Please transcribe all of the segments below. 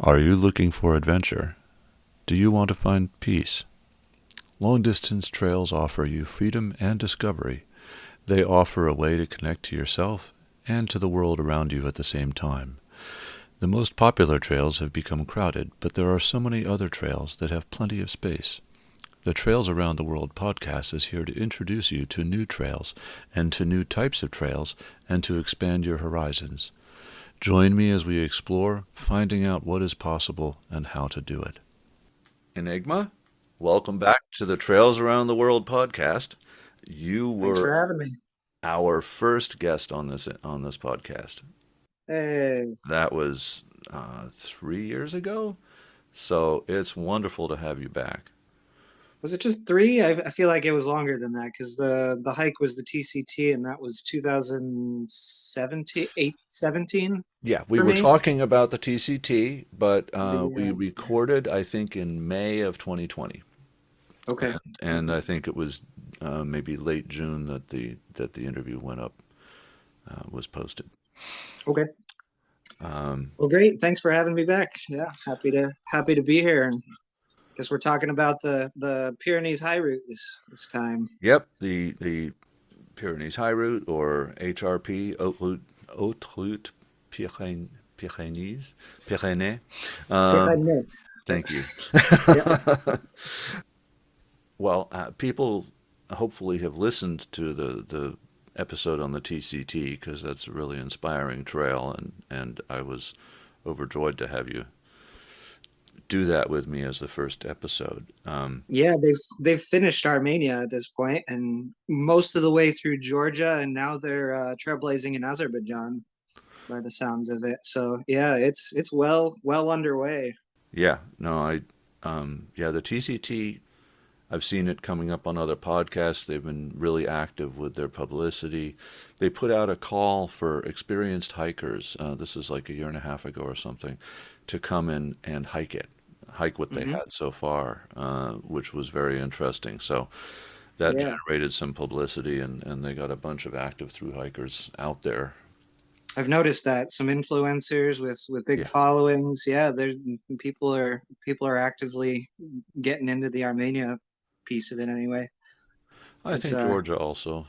Are you looking for adventure? Do you want to find peace? Long-distance trails offer you freedom and discovery. They offer a way to connect to yourself and to the world around you at the same time. The most popular trails have become crowded, but there are so many other trails that have plenty of space. The Trails Around the World podcast is here to introduce you to new trails and to new types of trails and to expand your horizons. Join me as we explore, finding out what is possible and how to do it. Enigma, welcome back to the Trails Around the World podcast. You Thanks were for having me. our first guest on this podcast. Hey, That was 3 years ago, so it's wonderful to have you back. was it just three? I feel like it was longer than that because the hike was the TCT and that was 2017, 17 Yeah, we for were me. talking about the TCT, but we The recorded, I think, in May of 2020, okay, and I think it was maybe late June that the interview went up, was posted. okay. Um, Well, great. Thanks for having me back. Yeah, happy to be here. And guess we're talking about the Pyrenees High Route this time. yep, the Pyrenees High Route, or HRP, Haute Route Pyrenees, Pyrenees. Um, Pyrenees. Yep. Thank you. Yep. Well, people hopefully have listened to the episode on the TCT, because that's a really inspiring trail, and I was overjoyed to have you do that with me as the first episode. Yeah, they've finished Armenia at this point, and most of the way through Georgia, and now they're trailblazing in Azerbaijan by the sounds of it. So yeah, it's well underway. Yeah, no, yeah, the TCT. I've seen it coming up on other podcasts. They've been really active with their publicity. They put out a call for experienced hikers. This is like a year and a half ago or something, to come in and hike what they Hmm. had so far, which was very interesting. So that Yeah, generated some publicity, and they got a bunch of active through hikers out there. I've noticed that some influencers with big Yeah, followings. Yeah, there's people are actively getting into the Armenia piece of it anyway. I It's think Georgia also.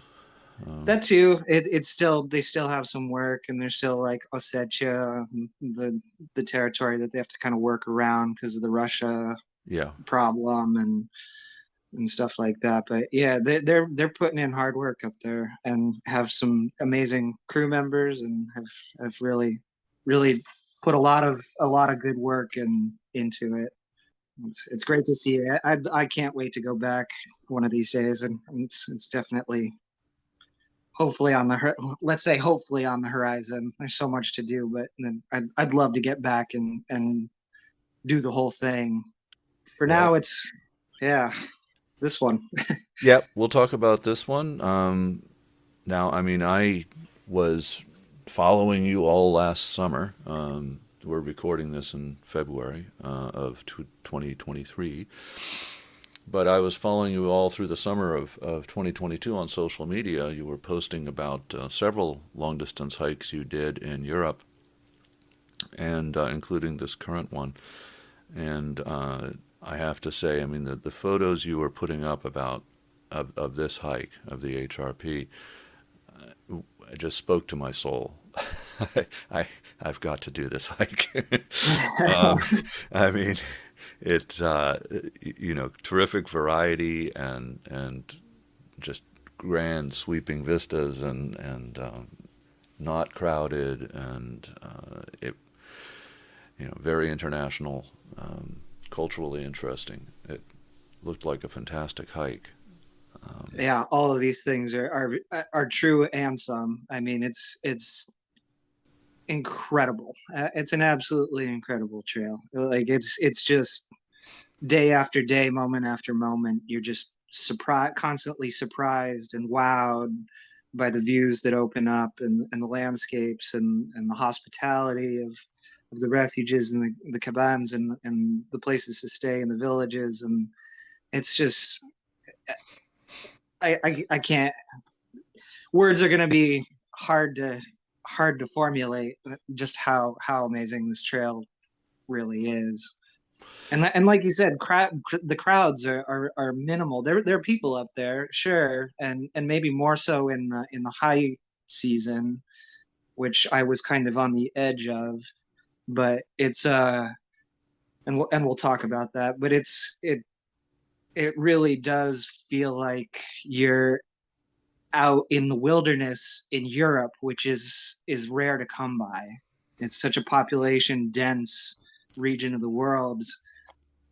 Um, that too. It's still they still have some work, and there's still like Ossetia, the territory that they have to kind of work around because of the Russia yeah, problem and stuff like that. But yeah, they're putting in hard work up there and have some amazing crew members and have really put a lot of good work into it. It's great to see. I can't wait to go back one of these days, and it's definitely hopefully on the let's say hopefully on the horizon. There's so much to do, but then I'd love to get back and do the whole thing. For well, now, it's yeah, this one. yeah, we'll talk about this one. Now, I mean, I was following you all last summer. We're recording this in February of 2023, but I was following you all through the summer of 2022 on social media. You were posting about several long distance hikes you did in Europe, and including this current one. And I have to say, I mean, the photos you were putting up of this hike, of the HRP, it just spoke to my soul. I I've got to do this hike. um, I mean, it's terrific variety, and just grand sweeping vistas, and not crowded, and it very international, culturally interesting. It looked like a fantastic hike. Um, Yeah, all of these things are true and some. I mean, it's incredible. It's an absolutely incredible trail. Like it's just day after day, moment after moment, you're just surprised, constantly surprised and wowed by the views that open up and the landscapes and the hospitality of the refuges and the cabans and the places to stay in the villages. And it's just I can't words are going to be hard to hard to formulate just how amazing this trail really is. And like you said, the crowds are minimal. There are people up there, sure, and maybe more so in the high season, which I was kind of on the edge of. But it's and we'll talk about that. But it really does feel like you're out in the wilderness in Europe, which is rare to come by. It's such a population dense region of the world,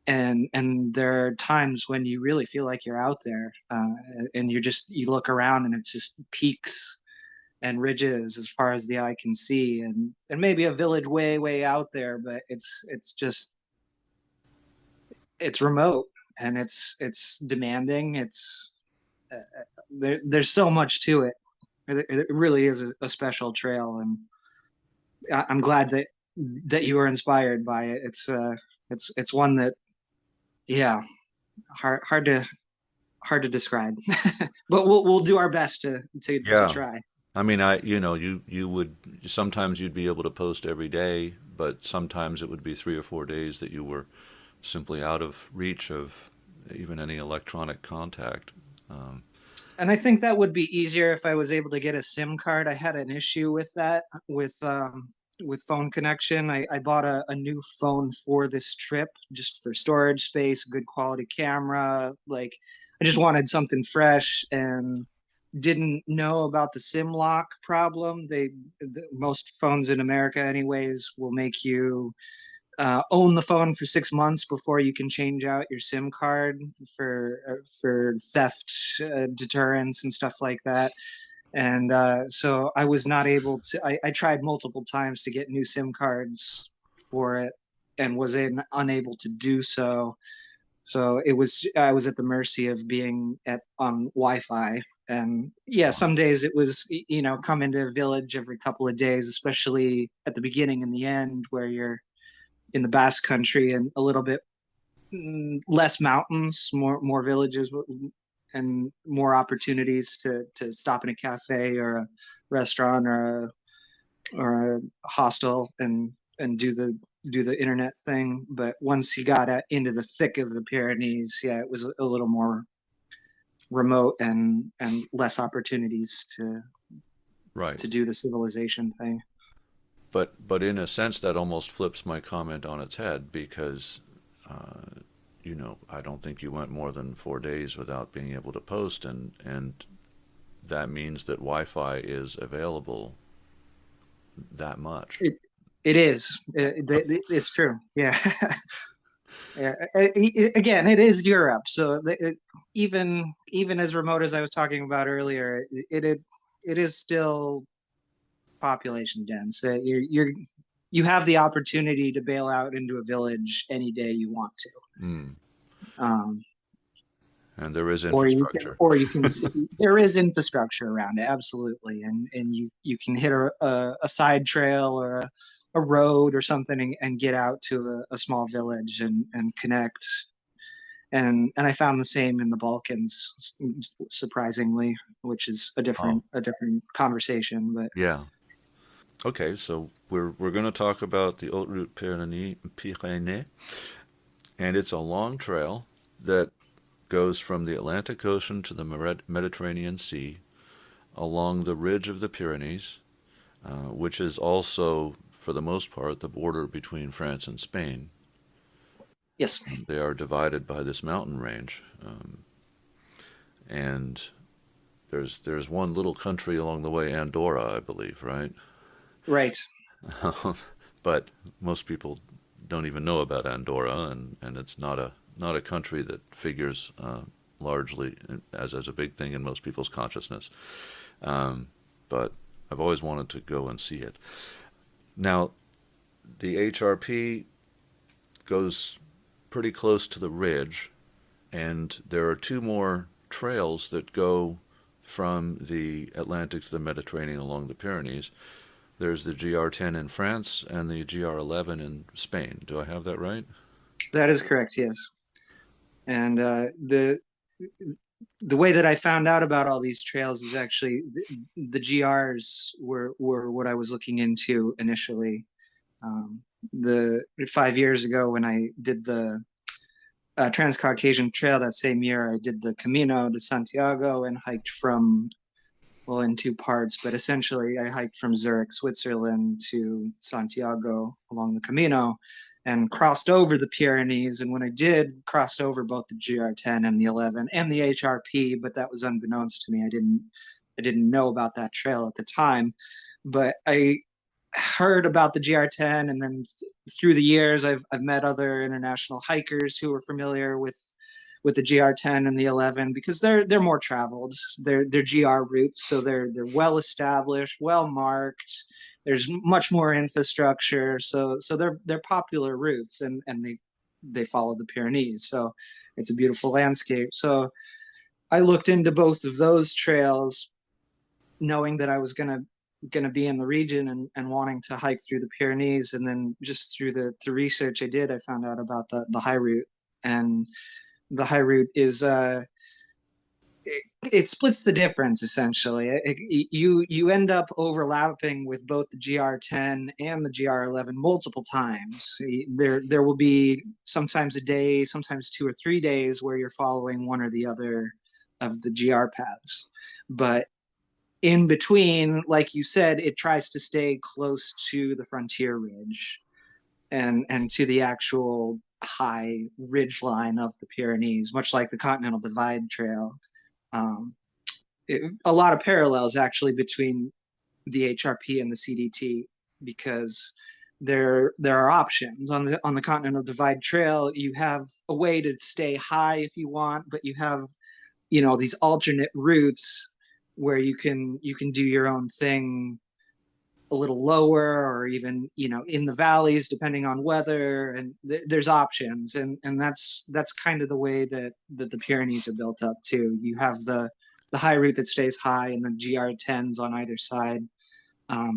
and there are times when you really feel like you're out there, and you look around and it's just peaks and ridges as far as the eye can see, and maybe a village way out there, but it's just it's remote and it's demanding. It's there's so much to it. It really is a special trail, and I'm glad that you were inspired by it. It's one that, yeah, hard to describe, but we'll do our best to Yeah. try. I mean, you would sometimes you'd be able to post every day, but sometimes it would be 3 or 4 days that you were simply out of reach of even any electronic contact. Um, And I think that would be easier if I was able to get a SIM card. I had an issue with that with phone connection. I bought a new phone for this trip just for storage space, good quality camera. Like I just wanted something fresh and didn't know about the SIM lock problem. Most phones in America, anyways, will make you own the phone for 6 months before you can change out your SIM card for theft deterrence and stuff like that. And so I was not able to. I tried multiple times to get new SIM cards for it and was unable to do so. So I was at the mercy of being at on Wi-Fi. And yeah, some days it was, come into a village every couple of days, especially at the beginning and the end where you're in the Basque Country and a little bit less mountains, more villages, and more opportunities to stop in a cafe or a restaurant or a hostel and do the internet thing. But once you got into the thick of the Pyrenees, yeah, it was a little more remote and less opportunities right. to do the civilization thing. But in a sense, that almost flips my comment on its head because, I don't think you went more than 4 days without being able to post, and that means that Wi-Fi is available that much. It it is. It's true. Yeah. Yeah. Again, it is Europe, so even as remote as I was talking about earlier, it is still population dense. You have the opportunity to bail out into a village any day you want to. Mm. Um, And there is infrastructure. or you can see, there is infrastructure around it, absolutely, and you can hit a side trail or a road or something and get out to a small village and connect. And I found the same in the Balkans, surprisingly, which is Oh, a different conversation. But yeah. Okay, so we're going to talk about the Haute Route Pyrenees, and it's a long trail that goes from the Atlantic Ocean to the Mediterranean Sea along the ridge of the Pyrenees, which is also, for the most part, the border between France and Spain. yes, They are divided by this mountain range, and there's one little country along the way, Andorra, I believe, right? right. But most people don't even know about Andorra, and it's not a country that figures largely as a big thing in most people's consciousness. Um, but I've always wanted to go and see it. Now, the HRP goes pretty close to the ridge, and there are two more trails that go from the Atlantic to the Mediterranean along the Pyrenees. There's the GR10 in France and the GR11 in Spain. Do I have that right? That is correct. Yes, and the way that I found out about all these trails is actually the GRs were what I was looking into initially. the 5 years ago when I did the Transcaucasian Trail that same year, I did the Camino de Santiago and hiked from, well, in two parts, but essentially I hiked from Zurich, Switzerland to Santiago along the Camino and crossed over the Pyrenees. And when I did, crossed over both the GR10 and the 11 and the HRP, but that was unbeknownst to me. I didn't know about that trail at the time, but I heard about the GR10, and then through the years, I've met other international hikers who are familiar with the GR10 and the 11 because they're more traveled. They're GR routes, so they're well established, well marked. There's much more infrastructure, so they're popular routes, and they follow the Pyrenees, so it's a beautiful landscape. So I looked into both of those trails, knowing that I was gonna be in the region and wanting to hike through the Pyrenees, and then just through the research I did, I found out about the high route, and the high route is it splits the difference essentially. You end up overlapping with both the GR10 and the GR11 multiple times. There will be sometimes a day, sometimes 2 or 3 days where you're following one or the other of the GR paths, but in between, like you said, it tries to stay close to the frontier ridge and to the actual high ridge line of the Pyrenees, much like the Continental Divide Trail. Um, a lot of parallels actually between the HRP and the CDT because there are options on the Continental Divide Trail. You have a way to stay high if you want, but you have these alternate routes where you can do your own thing a little lower or even in the valleys depending on weather, and there's options, and that's kind of the way that the Pyrenees are built up too. You have the high route that stays high and then GR10s on either side,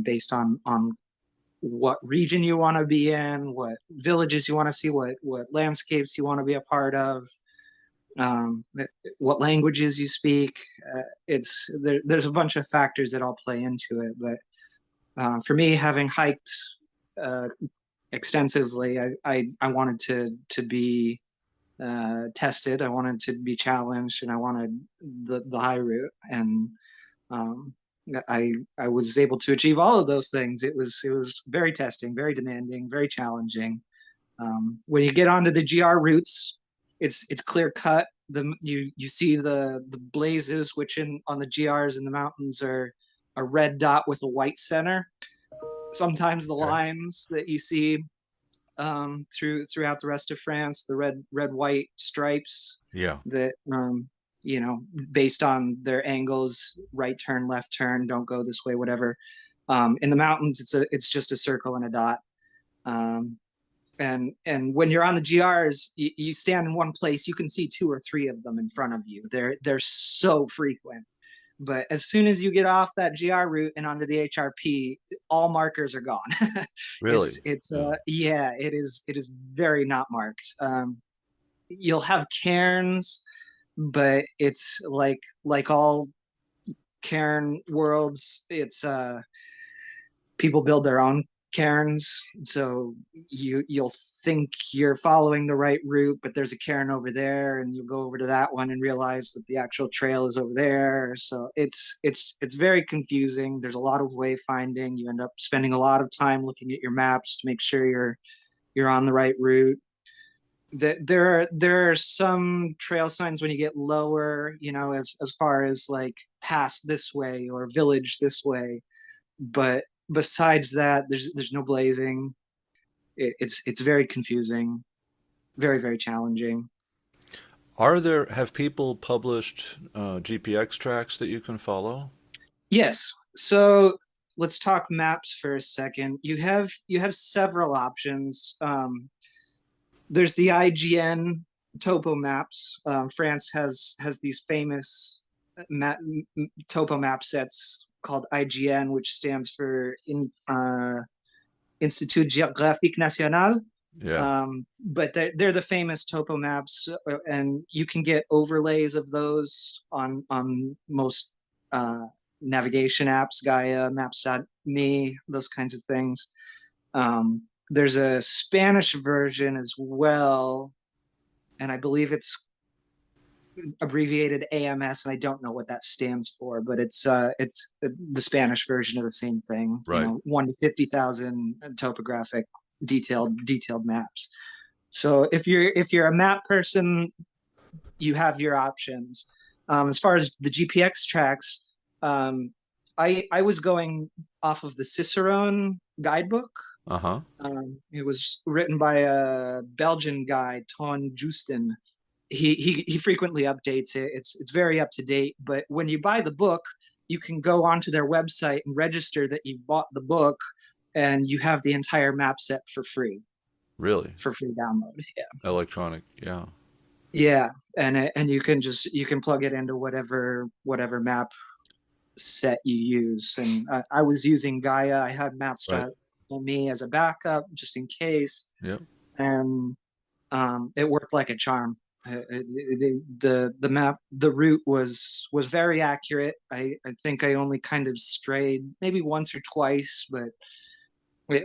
based on what region you want to be in, what villages you want to see, what landscapes you want to be a part of, um, what languages you speak. There's a bunch of factors that all play into it, but for me, having hiked uh, extensively, I wanted to be tested. I wanted to be challenged, and I wanted the high route. And um, I was able to achieve all of those things. It was very testing, very demanding, very challenging. When you get onto the GR routes, it's clear cut. You see the blazes, which on the GRs in the mountains are a red dot with a white center. Sometimes the Okay. lines that you see throughout the rest of France, the red white stripes Yeah. that you know based on their angles, right turn, left turn, don't go this way, whatever. In the mountains, it's just a circle and a dot. Um, and when you're on the GRs, you stand in one place, you can see two or three of them in front of you. They're so frequent. But as soon as you get off that GR route and onto the HRP, all markers are gone. Really? It's Yeah. yeah, it is very not marked. You'll have cairns, but it's like all cairn worlds. It's people build their own cairns, so you'll think you're following the right route, but there's a cairn over there, and you go over to that one and realize that the actual trail is over there. So it's very confusing. There's a lot of wayfinding. You end up spending a lot of time looking at your maps to make sure you're on the right route. There are some trail signs when you get lower, as far as like pass this way or village this way, but besides that, there's no blazing. It's very confusing, very very challenging. Have people published GPX tracks that you can follow? Yes. So let's talk maps for a second. You have several options. There's the IGN topo maps. France has these famous map, topo map sets called IGN, which stands for Institut Géographique National. Yeah. But they're the famous topo maps, and you can get overlays of those on most navigation apps, Gaia, Maps.me, those kinds of things. there's a Spanish version as well, and I believe it's abbreviated AMS, and I don't know what that stands for, but it's the Spanish version of the same thing. You Right. know, 1 to 50,000 topographic detailed maps. So if you're a map person, you have your options. As far as the GPX tracks, um, I was going off of the Cicerone guidebook. Uh-huh. It was written by a Belgian guy, Ton Justin. He frequently updates it. It's very up to date. But when you buy the book, you can go onto their website and register that you've bought the book, and you have the entire map set Really? for free download. Yeah. Electronic. Yeah. Yeah, and you can plug it into whatever map set you use. And I was using Gaia. I had Right. me as a backup just in case, Yep. and it worked like a charm. The map, the route was very accurate. I think I only kind of strayed maybe once or twice, but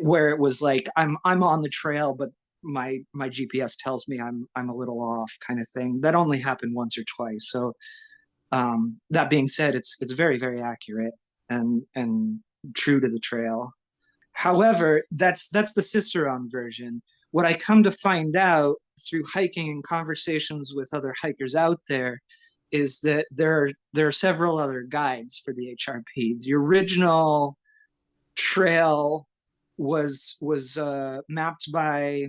where it was like I'm on the trail, but my GPS tells me I'm a little off, kind of thing. That only happened once or twice. So that being said, it's very accurate and true to the trail. However, that's the Cicerone version. What I come to find out through hiking and conversations with other hikers out there is that there are several other guides for the HRP. The original trail was mapped by,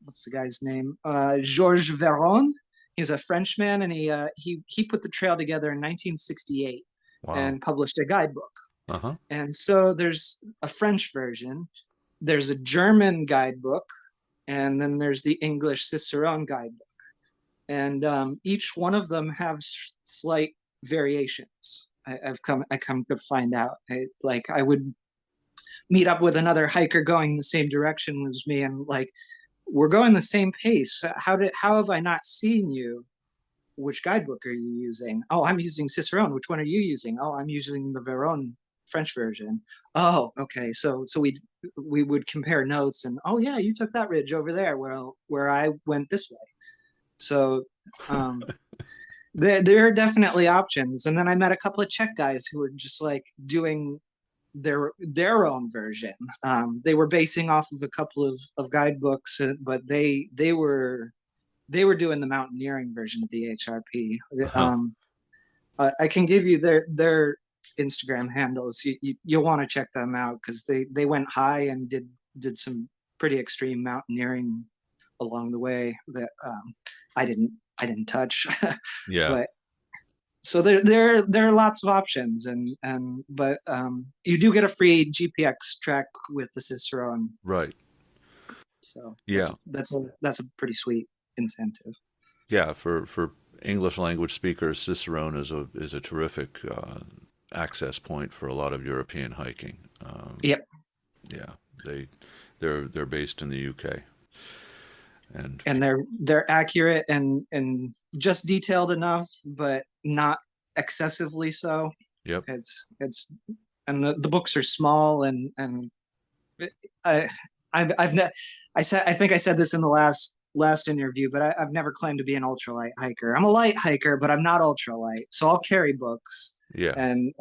what's the guy's name? Georges Veron. He's a Frenchman, and he put the trail together in 1968 Wow. and published a guidebook. Uh-huh. And so there's a French version, there's a German guidebook, and then there's the English Cicerone guidebook. And each one of them have slight variations. I come to find out. I would meet up with another hiker going the same direction as me, and like, we're going the same pace. How have I not seen you? Which guidebook are you using? Oh, I'm using Cicerone. Which one are you using? Oh, I'm using the Veron French version. Oh, okay. So we would compare notes, and oh yeah, you took that ridge over there, where I went this way. So um, there are definitely options. And then I met a couple of Czech guys who were just like doing their own version. They were basing off of a couple of guidebooks, but they were doing the mountaineering version of the HRP. Uh-huh. I can give you their Instagram handles. You'll want to check them out because they went high and did some pretty extreme mountaineering along the way that I didn't touch. Yeah. But so there are lots of options, and but you do get a free GPX track with the Cicerone, Right. so Yeah. that's a pretty sweet incentive. Yeah. For English language speakers, Cicerone is a terrific access point for a lot of European hiking. Yep, Yeah. They they're based in the UK, and and they're accurate and just detailed enough, but not excessively so. yep. It's and the books are small, and I I've ne- I said I think I said this in the last interview, but I've never claimed to be an ultralight hiker. I'm a light hiker, but I'm not ultralight, so I'll carry books. Yeah. And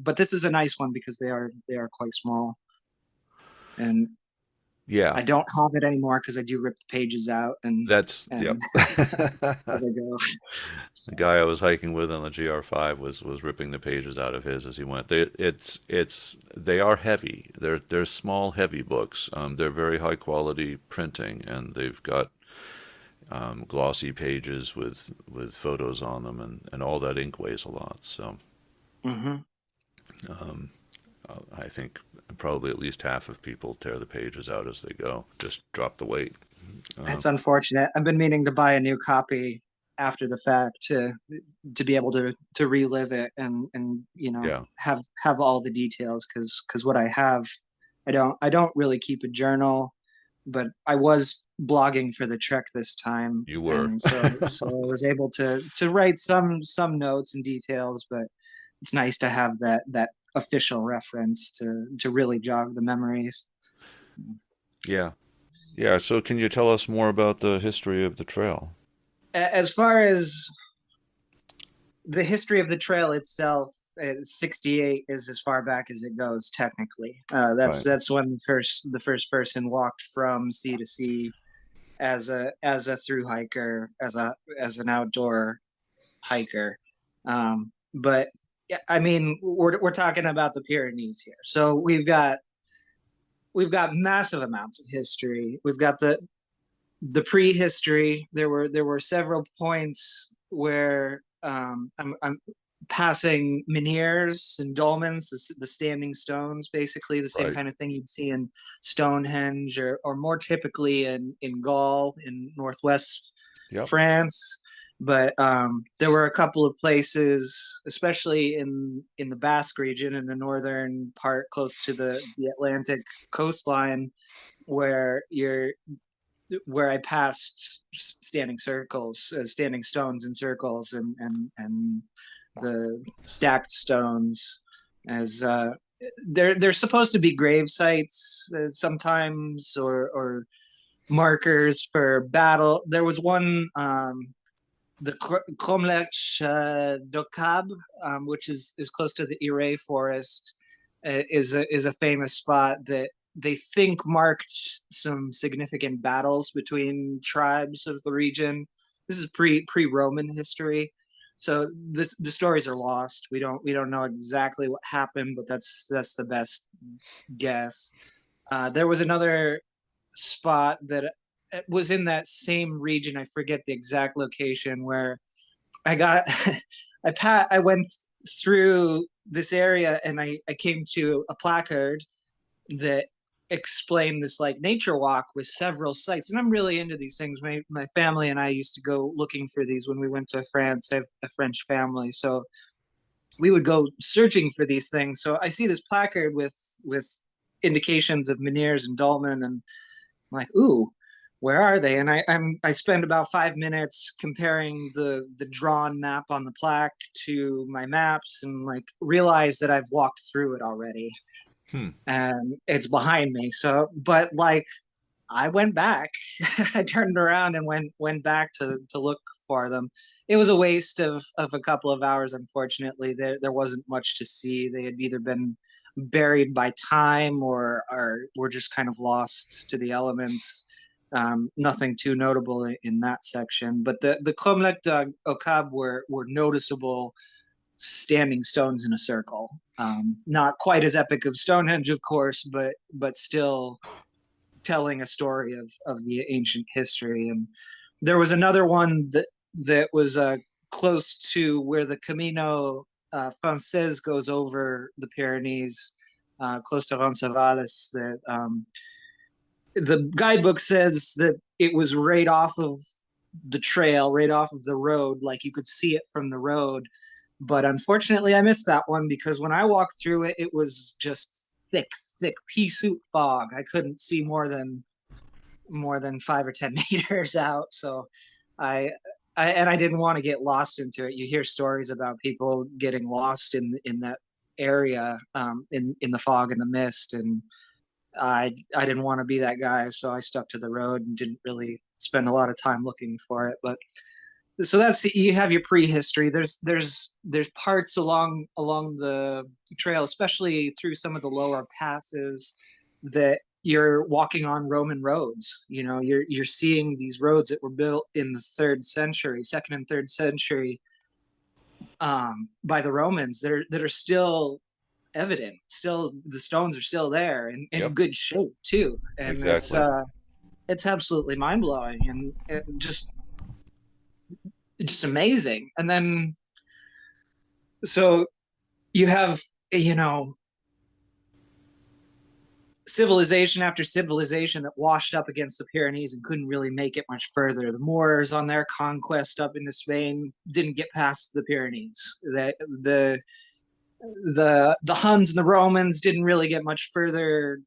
but this is a nice one because they are quite small, and Yeah. I don't have it anymore because I do rip the pages out That's yep. and as I go. The So, guy I was hiking with on the GR5 was ripping the pages out of his as he went. They are heavy. They're small, heavy books. They're very high quality printing, and they've got glossy pages with photos on them, and all that ink weighs a lot. So mhm. um, I think probably at least half of people tear the pages out as they go. Just drop the weight. Uh, It's unfortunate. I've been meaning to buy a new copy after the fact to be able to relive it and yeah, have all the details because what I have, I don't really keep a journal, but I was blogging for the trek this time, you were. and so I was able to write some notes and details, but it's nice to have that official reference to really jog the memories. Yeah. Yeah, so can you tell us more about the history of the trail? As far as the history of the trail itself, 68 is as far back as it goes technically. Right. That's when the first person walked from sea to sea as a through hiker, as an outdoor hiker. But yeah, I mean, we're talking about the Pyrenees here, so we've got massive amounts of history. We've got the prehistory. There were several points where I'm passing menhirs and dolmens, the standing stones, basically the same Right. kind of thing you'd see in Stonehenge, or more typically in Gaul, in northwest Yep. France. But there were a couple of places, especially in the Basque region, in the northern part, close to the Atlantic coastline, where you're where I passed standing circles, standing stones in circles, and the stacked stones. As they're supposed to be grave sites sometimes, or markers for battle. There was one, the Cromlech Dokab, which is close to the Ire forest, is a famous spot that they think marked some significant battles between tribes of the region. This is pre Roman history, so the stories are lost. We don't know exactly what happened, but that's the best guess. There was another spot that was in that same region. I forget the exact location where I got I went through this area, and I came to a placard that explained this like nature walk with several sites. And I'm really into these things. My family and I used to go looking for these when we went to France. I have a French family, so we would go searching for these things. So I see this placard with indications of menhirs and dolmen, and I'm like, ooh, where are they? And I spend about 5 minutes comparing the drawn map on the plaque to my maps, and like realize that I've walked through it already Hmm. and it's behind me. So, but like I went back, I turned around and went back to look for them. It was a waste of a couple of hours. Unfortunately, there wasn't much to see. They had either been buried by time, or were just kind of lost to the elements. Nothing too notable in that section, but the Cromlech Okab were noticeable standing stones in a circle. Not quite as epic of Stonehenge, of course, but still telling a story of the ancient history. And there was another one that was close to where the Camino Frances goes over the Pyrenees, close to Roncesvalles. That the guidebook says that it was right off of the trail, right off of the road, like you could see it from the road. But unfortunately, I missed that one because when I walked through it, it was just thick pea soup fog. I couldn't see more than 5 or 10 meters out. So I, I didn't want to get lost into it. You hear stories about people getting lost in that area, in the fog and the mist, and I didn't want to be that guy, so I stuck to the road and didn't really spend a lot of time looking for it. But so that's, you have your prehistory. There's parts along the trail, especially through some of the lower passes, that you're walking on Roman roads. You're seeing these roads that were built in the second and third century, by the Romans, that are still evident. Still, the stones are still there, and in Yep. good shape too. And Exactly. it's absolutely mind blowing, and just amazing. And then so you have, you know civilization after civilization that washed up against the Pyrenees and couldn't really make it much further. The Moors on their conquest up into Spain didn't get past the Pyrenees. The Huns and the Romans didn't really get much further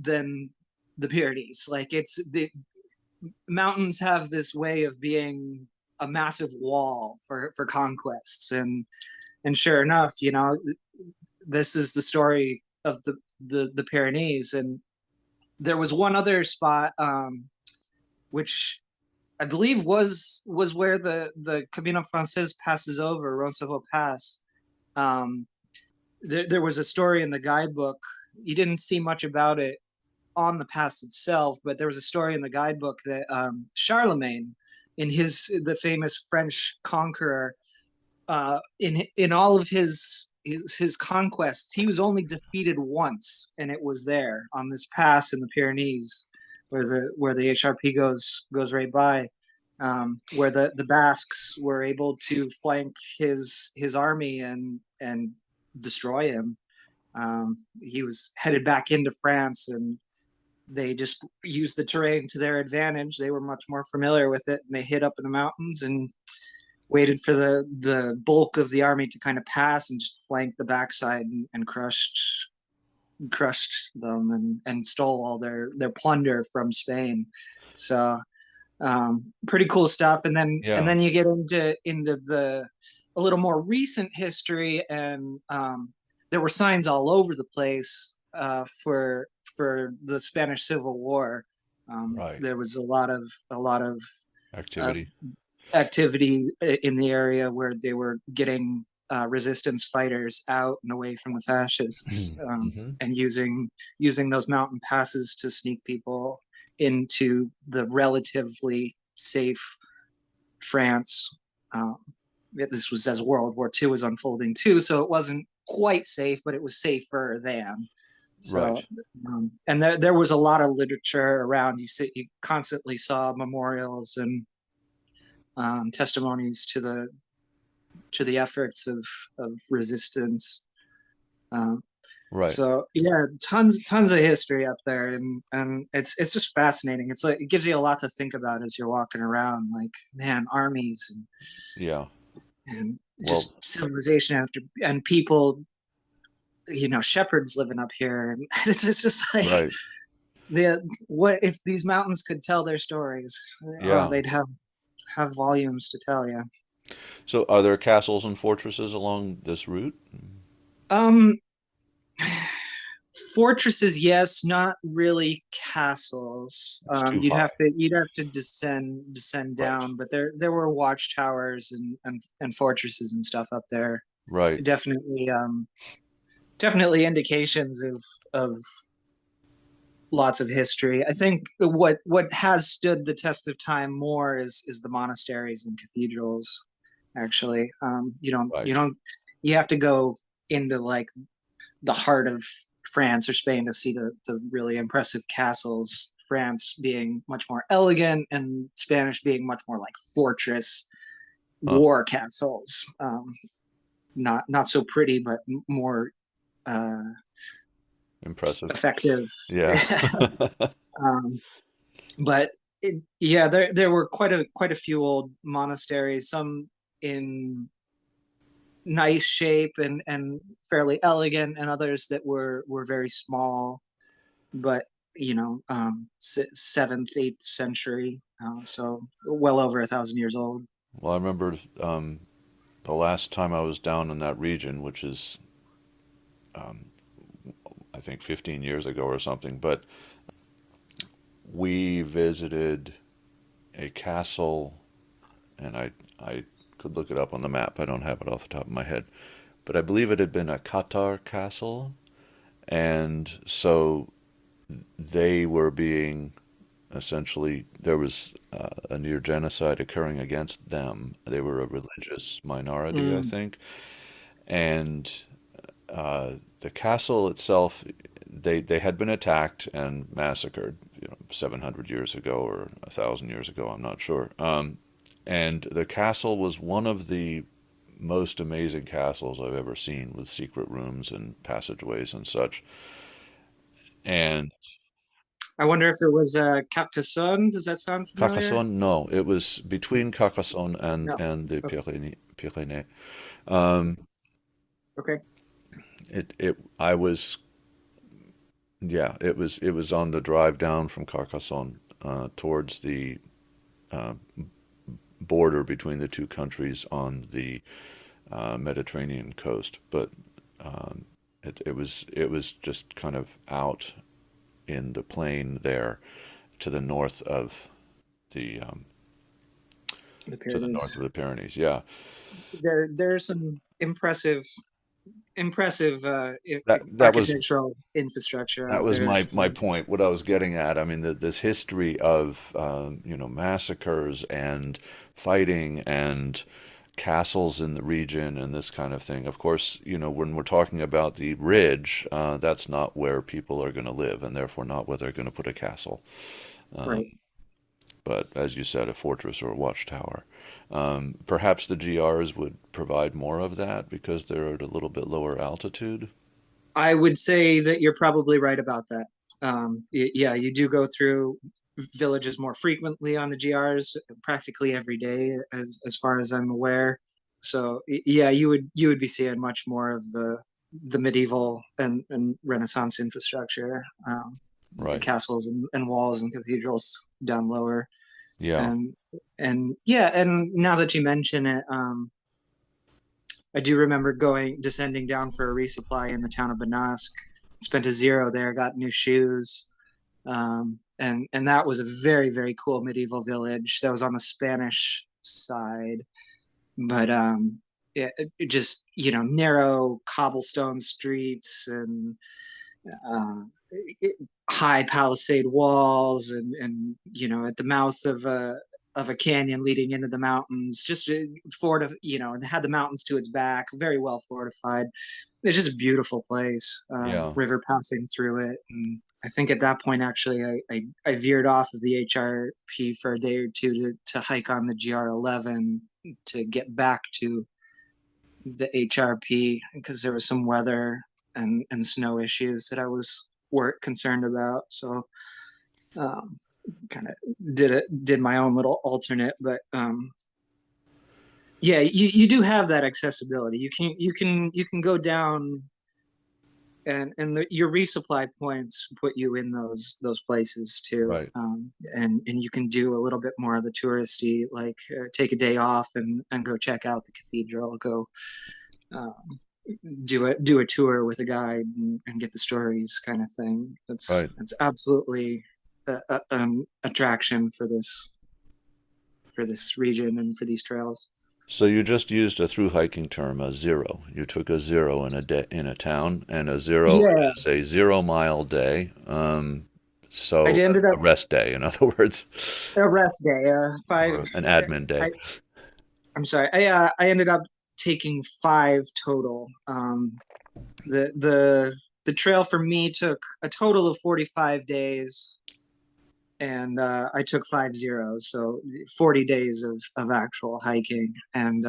than the Pyrenees. Like, it's the mountains have this way of being a massive wall for conquests. And sure enough, this is the story of the Pyrenees. And there was one other spot. which I believe was where the Camino Frances passes over, Roncevaux Pass. Um, there was a story in the guidebook. You didn't see much about it on the pass itself, but there was a story in the guidebook that Charlemagne, in the famous French conqueror, in all of his conquests, he was only defeated once, and it was there on this pass in the Pyrenees, where the HRP goes right by, where the Basques were able to flank his army and destroy him. He was headed back into France, and they just used the terrain to their advantage. They were much more familiar with it, and they hid up in the mountains and waited for the bulk of the army to kind of pass and just flanked the backside and crushed them and stole all their plunder from Spain. So pretty cool stuff. And Yeah. then you get into the a little more recent history, and there were signs all over the place for the Spanish Civil War. Right. There was a lot of uh, Activity. activity in the area where they were getting resistance fighters out and away from the fascists, Hmm. and using those mountain passes to sneak people into the relatively safe France. Um, this was as World War II was unfolding too, so it wasn't quite safe, but it was safer than. Right. So, and there was a lot of literature around. You constantly saw memorials and testimonies to the efforts of resistance. Um, Right. so yeah, tons of history up there, and it's just fascinating. It's like it gives you a lot to think about as you're walking around. Like, man, armies Yeah. and Well, just civilization after and people, shepherds living up here, and it's just like right. the what if these mountains could tell their stories? Oh, Yeah. they'd have volumes to tell you. So are there castles and fortresses along this route? Um, Fortresses, yes, not really castles. It's too You'd have high. to descend Right. down, but there were watchtowers and fortresses and stuff up there. Right. Definitely, definitely indications of lots of history. I think what has stood the test of time more is the monasteries and cathedrals. Actually, Right. you have to go into like the heart of France or Spain to see the really impressive castles. France being much more elegant, and Spanish being much more like fortress Huh. war castles. Not so pretty, but more uh, Impressive. effective. Yeah. um, but yeah, there were quite a few old monasteries, some in nice shape and fairly elegant, and others that were very small, but seventh, eighth century, so well over 1,000 years old. Well, I remember the last time I was down in that region, which is I think 15 years ago or something, but we visited a castle, and I could look it up on the map. I don't have it off the top of my head, but I believe it had been a Qatar castle, and so they were being essentially there was a near genocide occurring against them. They were a religious minority, I Mm, think, and the castle itself, they had been attacked and massacred, 700 years ago or 1,000 years ago. I'm not sure. And the castle was one of the most amazing castles I've ever seen, with secret rooms and passageways and such. And I wonder if it was Carcassonne. Does that sound familiar? Carcassonne, no, it was between Carcassonne No. and the Okay. Pyrenees. Um, Okay. I was, yeah, it was on the drive down from Carcassonne towards the uh, border between the two countries on the Mediterranean coast. But um, it was just kind of out in the plain there to the north of the The to the Pyrenees. north of the Pyrenees. Yeah, There's some impressive that was architectural infrastructure that out was there. my point. What I was getting at. I mean, this history of massacres and fighting and castles in the region and this kind of thing. Of course, when we're talking about the ridge, that's not where people are going to live, and therefore not where they're going to put a castle. Right. But as you said, a fortress or a watchtower. Perhaps the GRs would provide more of that because they're at a little bit lower altitude. I would say that you're probably right about that. Yeah, you do go through villages more frequently on the GRs, practically every day, as far as I'm aware. So yeah, you would be seeing much more of the medieval and Renaissance infrastructure, Right. castles and walls and cathedrals down lower. Yeah. And and yeah, and now that you mention it, I do remember descending down for a resupply in the town of Banask. Spent a zero there, got new shoes, and that was a very very cool medieval village. That was on the Spanish side, but it just narrow cobblestone streets and uh, it, high palisade walls, and at the mouth of a canyon leading into the mountains, just it had the mountains to its back, very well fortified. It's just a beautiful place. Yeah. River passing through it, and I think at that point actually I veered off of the HRP for a day or two to hike on the GR11 to get back to the HRP because there was some weather and snow issues that I was concerned about. So um, kind of did my own little alternate, but yeah, you do have that accessibility. You can go down and your resupply points put you in those places too, Right. and you can do a little bit more of the touristy, like take a day off and go check out the cathedral, go um, do a tour with a guide and get the stories kind of thing. That's Right. that's absolutely an attraction for this region and for these trails. So you just used a through hiking term, a zero. You took a zero in a town, and a zero Yeah, is a 0 mile day. I So ended up a rest day, in other words, a rest day. Five. or an admin day. I I'm sorry. I ended up taking five total. The trail for me took a total of 45 days, and I took 5 zeros, so 40 days of actual hiking. And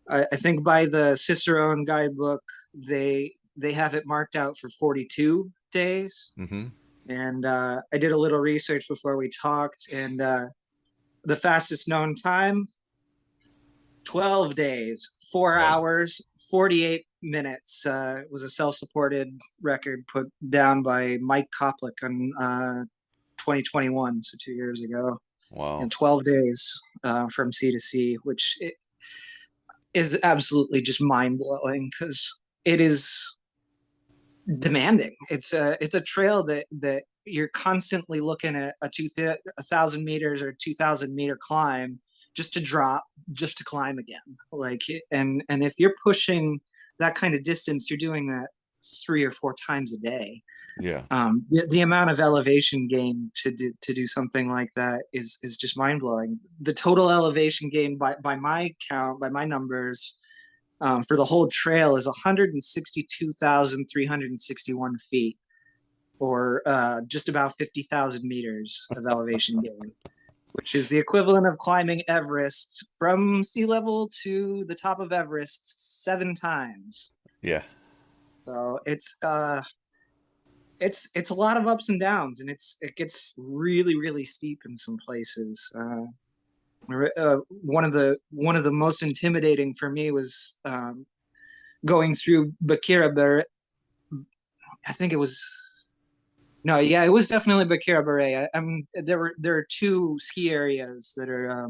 I think by the Cicerone guidebook, they have it marked out for 42 days. Hmm. And I did a little research before we talked, and the fastest known time, 12 days, four Right. hours, 48 minutes. Was a self-supported record put down by Mike Koplik on 2021, so 2 years ago, in Wow. 12 days from sea to sea, which is absolutely just mind blowing because it is demanding. It's a trail that you're constantly looking at a 1,000 meters or 2,000 meter climb just to drop, just to climb again. Like, and if you're pushing that kind of distance, you're doing that 3 or 4 times a day. Yeah. The amount of elevation gain to do something like that is just mind blowing. The total elevation gain by my count, by my numbers, for the whole trail is 162,361 feet, or just about 50,000 meters of elevation gain, which is the equivalent of climbing Everest from sea level to the top of Everest 7 times. Yeah. So it's a lot of ups and downs, and it gets really really steep in some places. One of the most intimidating for me was going through Bakira. I think it was no, yeah, it was definitely Bakira Beret. There are two ski areas that are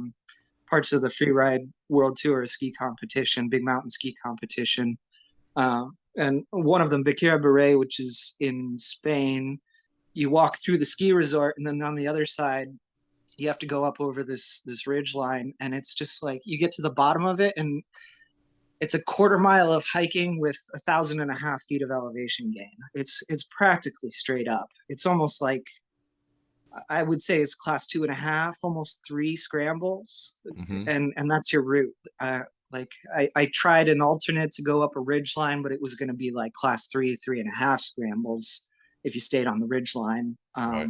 parts of the Freeride World Tour ski competition, big mountain ski competition. And one of them, Bakira Beret, which is in Spain. You walk through the ski resort, and then on the other side, you have to go up over this ridge line, and it's just like you get to the bottom of it, and it's a quarter mile of hiking with 1,500 feet of elevation gain. It's practically straight up. It's almost like, I would say it's class 2.5, almost three scrambles, Hmm. and that's your route. Like I tried an alternate to go up a ridge line, but it was going to be like class 3.5 scrambles if you stayed on the ridge line. Right.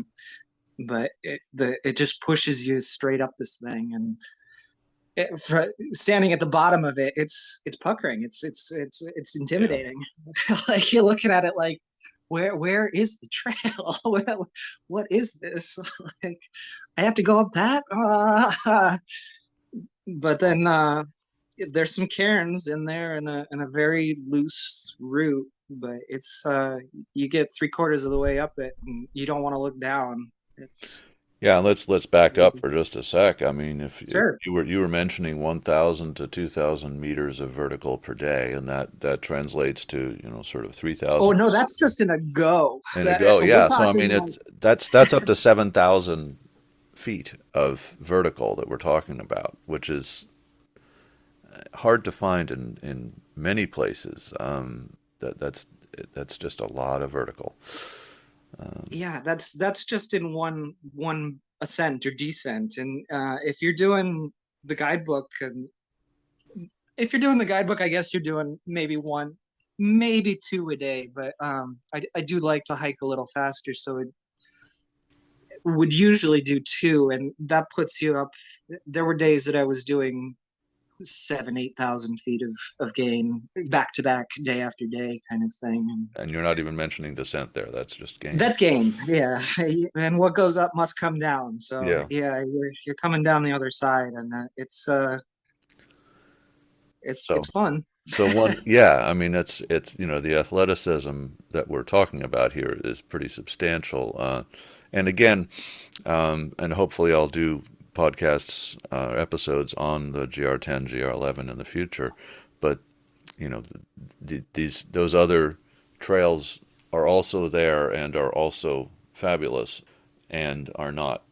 But it just pushes you straight up this thing, and standing at the bottom of it, it's puckering. It's Yeah. intimidating. Like you're looking at it like, where is the trail? What is this? Like I have to go up that. But then there's some cairns in there, and a very loose route. But it's you get three-quarters of the way up it, and you don't want to look down. It's Yeah, let's back up for just a sec. I mean, if sure. you were mentioning 1,000 to 2,000 meters of vertical per day, and that translates to, sort of Oh 3,000 no, that's just in a go. and a That go. we're Yeah, so I mean talking like, that's up to 7,000 feet of vertical that we're talking about, which is hard to find in many places. That's just a lot of vertical. yeah, that's just in one ascent or descent. And if you're doing the guidebook, and if you're doing the guidebook, I guess you're doing maybe one, maybe two a day. But I do like to hike a little faster, so it would usually do two, and that puts you up. There were days that I was doing 7, 8,000 feet of gain back to back, day after day, kind of thing. And And you're not even mentioning descent there. That's just gain. that's gain, yeah. And what goes up must come down. So Yeah. yeah, you're coming down the other side, and So it's fun. So yeah, I mean, it's the athleticism that we're talking about here is pretty substantial. And again, and hopefully I'll do podcasts, episodes on the GR10, GR11 in the future. But those other trails are also there and are also fabulous and are not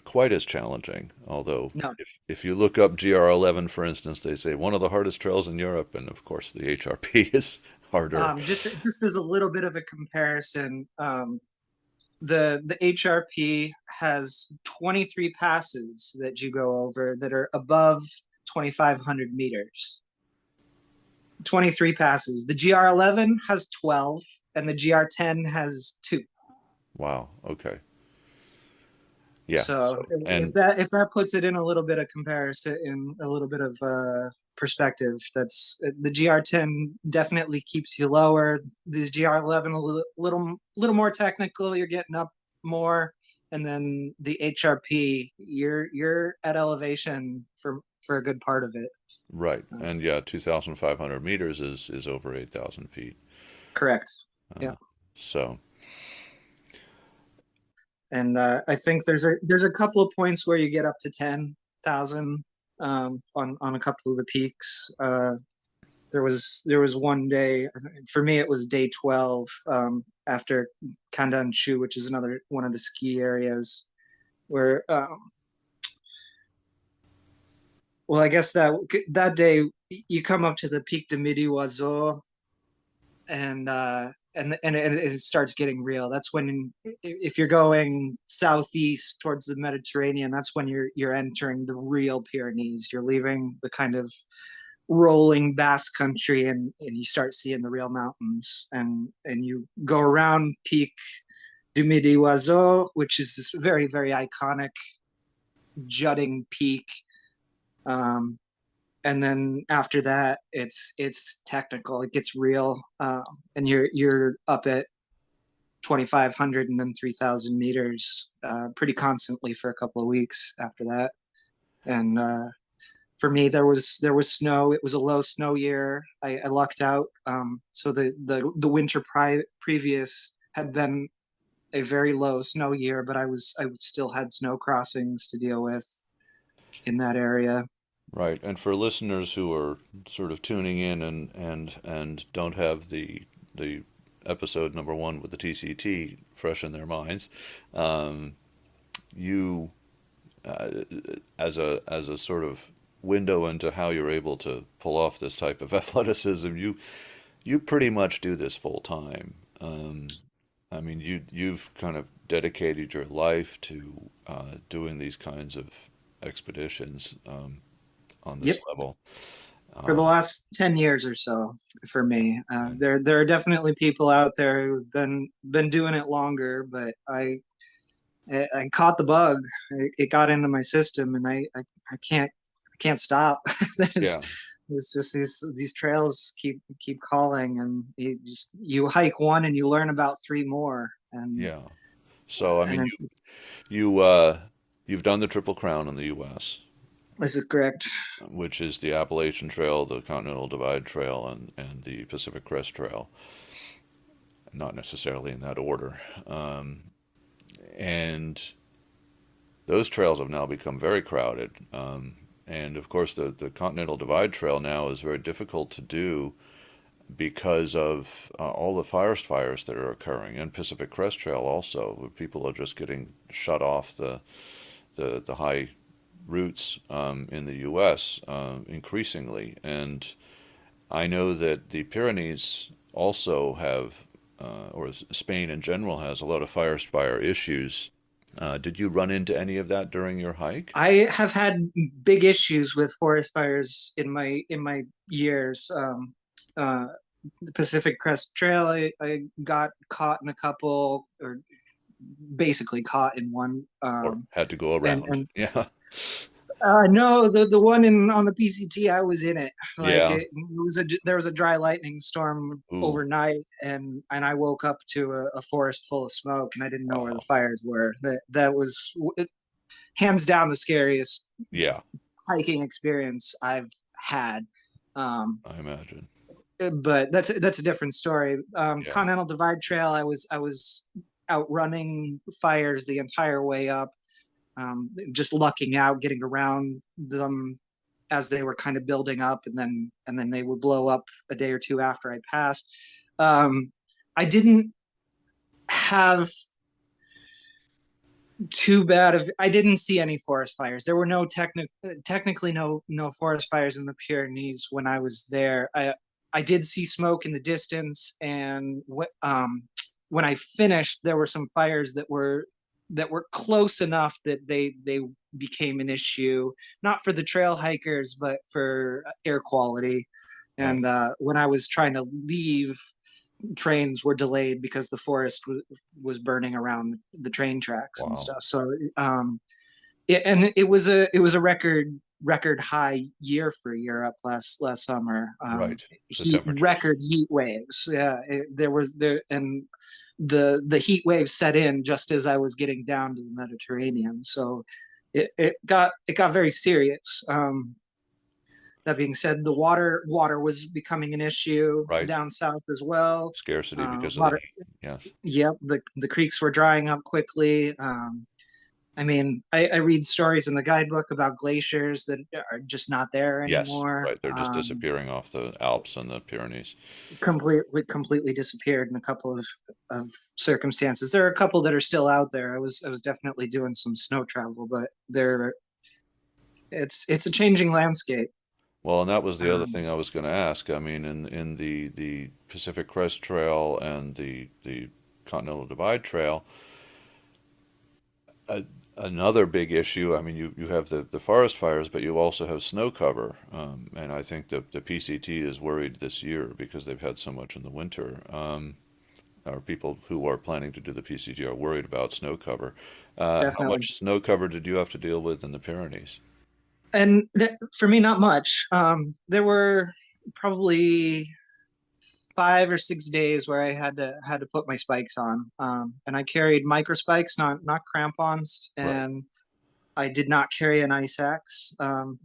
quite as challenging. Although, No, if you look up GR11, for instance, they say one of the hardest trails in Europe, and of course the HRP is harder. just as a little bit of a comparison, the HRP has 23 passes that you go over that are above 2,500 meters. 23 passes. The GR11 has 12, and the GR10 has two. Wow. Okay. Yeah. So So if and that puts it in a little bit of comparison, in a little bit of perspective, that's the GR10 definitely keeps you lower. This GR11 a little more technical. You're getting up more, and then the HRP, you're at elevation for a good part of it. right, and yeah, 2,500 meters is over 8,000 feet. Correct. Yeah. Uh, so And I think there's a couple of points where you get up to 10,000 on a couple of the peaks. There was one day for me, it was day 12 after Kandanshu, which is another one of the ski areas where well, I guess that day you come up to the Pic de Midi Oiseau, and it starts getting real. That's when, if you're going southeast towards the Mediterranean, that's when you're entering the real Pyrenees. You're leaving the kind of rolling Basque country, and you start seeing the real mountains. And you go around Pic du Midi Oiseau, which is this very, very iconic jutting peak. Um, and then after that, it's technical. It gets real, and you're up at 2,500 and then 3,000 meters pretty constantly for a couple of weeks after that. And for me, there was snow. It was a low snow year. I lucked out. So the winter previous had been a very low snow year, but I still had snow crossings to deal with in that area. right, and for listeners who are sort of tuning in and don't have the episode number one with the TCT fresh in their minds, you uh, as a sort of window into how you're able to pull off this type of athleticism, you pretty much do this full time. I mean, you've kind of dedicated your life to doing these kinds of expeditions on this Yep. level. For the Um, last 10 years or so for me. There are definitely people out there who've been doing it longer, but I caught the bug. It got into my system, and I can't stop. there's yeah, there's just these trails keep calling, and you hike one and you learn about three more, yeah. So I and mean, it's, you you've done the Triple Crown in the U.S., this is correct. which is the Appalachian Trail, the Continental Divide Trail, and the Pacific Crest Trail. Not necessarily in that order. And those trails have now become very crowded. And of course, the Continental Divide Trail now is very difficult to do because of all the forest fires that are occurring, and Pacific Crest Trail also, where people are just getting shut off the high routes in the U.S. Increasingly. And I know that the Pyrenees also have, or Spain in general has a lot of forest fire issues. Did you run into any of that during your hike? I have had big issues with forest fires in my years. Uh, the Pacific Crest Trail, I got caught in a couple, or basically caught in one. Or had to go around? And Yeah. no, the one in on the PCT, I was in it. Like Yeah. there was a dry lightning storm Ooh. overnight, and I woke up to a forest full of smoke, and I didn't know where the Wow. fires were. That was hands down the scariest Yeah, hiking experience I've had. Um, I imagine. but that's a different story. Yeah. Continental Divide Trail, I was outrunning fires the entire way up, just lucking out, getting around them as they were kind of building up, and then they would blow up a day or two after I passed. I didn't have too bad of I didn't see any forest fires. There were technically no forest fires in the Pyrenees when I was there. I did see smoke in the distance, and when I finished, there were some fires that were close enough that they became an issue, not for the trail hikers, but for air quality. Right. And when I was trying to leave, trains were delayed because the forest was burning around the train tracks and Wow. stuff. So it was a record high year for Europe last summer. Right. The Heat temperatures. record heat waves. Yeah, there was there and the heat waves set in just as I was getting down to the Mediterranean. So it got very serious. That being said, the water was becoming an issue Right. down south as well. Scarcity because of the Water, heat. Yes. yep, the creeks were drying up quickly. I mean, I read stories in the guidebook about glaciers that are just not there Yes. anymore. Right. They're just disappearing off the Alps and the Pyrenees. Completely disappeared in a couple of circumstances. There are a couple that are still out there. I was definitely doing some snow travel, but there it's a changing landscape. Well, and that was the other Um, thing I was going to ask. I mean, in the Pacific Crest Trail and the Continental Divide Trail, a, another big issue. I mean, you have the forest fires, but you also have snow cover. And I think the PCT is worried this year because they've had so much in the winter. Or people who are planning to do the PCT are worried about snow cover. How Definitely. much snow cover did you have to deal with in the Pyrenees? And for me, not much. There were probably 5 or 6 days where I had to put my spikes on, and I carried micro spikes, not crampons, Right, and I did not carry an ice axe,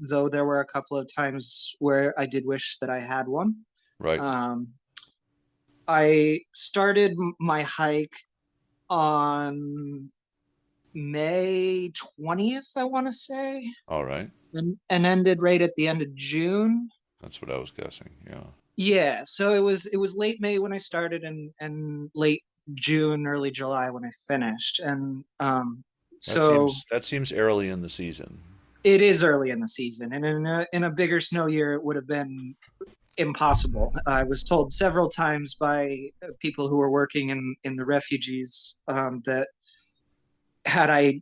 though there were a couple of times where I did wish that I had one. right. Um, I started my hike on May 20th, I want to say, All right. and ended right at the end of June. That's what I was guessing. Yeah. Yeah, so it was late May when I started, and late June, early July when I finished. And So That seems early in the season. it is early in the season, and in a bigger snow year, it would have been impossible. I was told several times by people who were working in the refugees that had I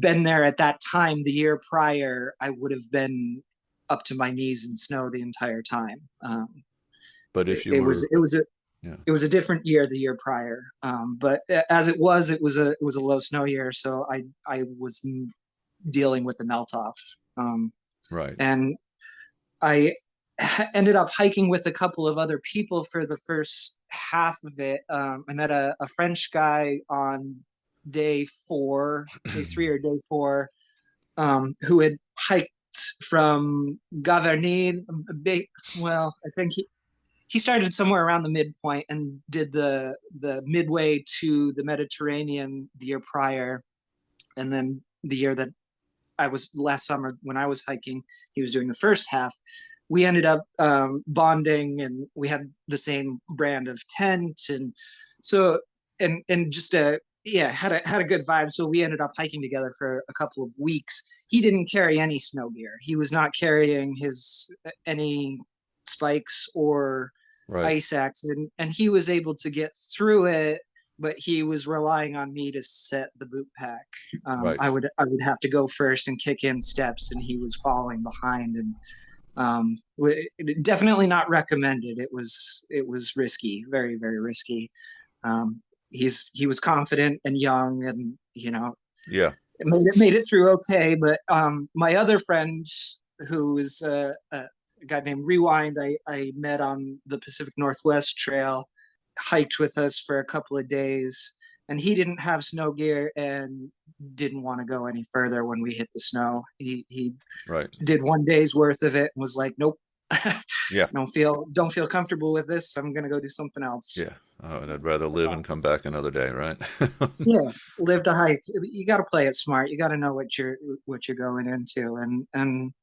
been there at that time the year prior, I would have been up to my knees in snow the entire time. But It, if you it was were, it was a yeah, it was a different year the year prior. But as it was a low snow year, so I was dealing with the melt off. right. And I ended up hiking with a couple of other people for the first half of it. I met a French guy on day 3 or day 4, who had hiked from Gavarnie. Well, I think he started somewhere around the midpoint and did the midway to the Mediterranean the year prior, and then the year that I was last summer when I was hiking, he was doing the first half. We ended up bonding, and we had the same brand of tent, and so and just had a good vibe. So we ended up hiking together for a couple of weeks. He didn't carry any snow gear. He was not carrying his any spikes or Right. ice axe, and he was able to get through it, but he was relying on me to set the boot pack. I Right. would have to go first and kick in steps, and he was following behind, and definitely not recommended. It was risky, very very risky. um, he was confident and young, and Yeah. it made it through okay. But my other friend, who is a guy named Rewind, I met on the Pacific Northwest Trail, hiked with us for a couple of days, and he didn't have snow gear and didn't want to go any further when we hit the snow. He Right. did one day's worth of it and was like, "Nope, Yeah. don't feel comfortable with this. I'm gonna go do something else." Yeah. Oh, and I'd rather live and come back another day, right? Yeah, live to hike. You got to play it smart. You got to know what you're going into, and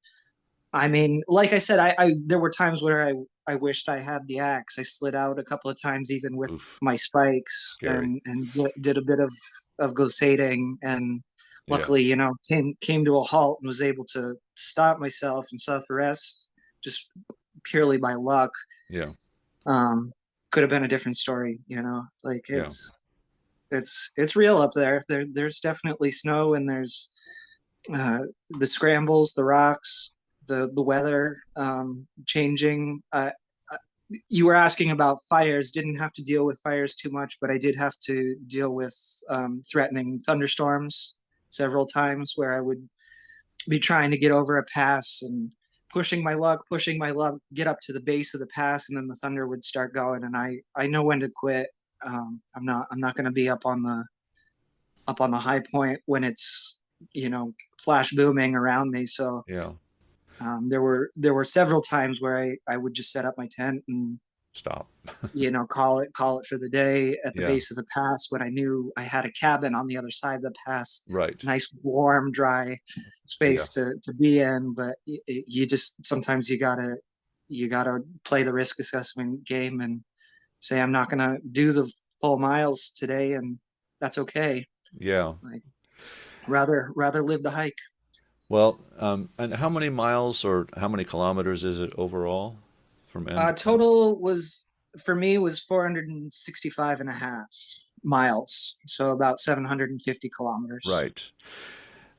I mean, like I said, I there were times where I wished I had the axe. I slid out a couple of times, even with Oof. my spikes, Scary. and did a bit of glissading, and Yeah. luckily, came to a halt and was able to stop myself and self-arrest just purely by luck. Yeah. Um, could have been a different story, like Yeah. it's real up there. There's definitely snow, and there's the scrambles, the rocks, the weather changing. You were asking about fires. Didn't have to deal with fires too much, but I did have to deal with threatening thunderstorms several times, where I would be trying to get over a pass and pushing my luck, get up to the base of the pass, and then the thunder would start going, and I know when to quit. I'm not going to be up on the high point when it's flash booming around me. So Yeah. there were several times where I would just set up my tent and Stop. call it for the day at the Yeah. base of the pass, when I knew I had a cabin on the other side of the pass, Right. nice warm dry Yeah. space to be in. But you just sometimes you gotta play the risk assessment game and say, I'm not gonna do the full miles today, and that's okay. Yeah. Like, rather live the hike. Well, and how many miles or how many kilometers is it overall from end to end? Total was for me was 465 and a half miles, so about 750 kilometers. Right.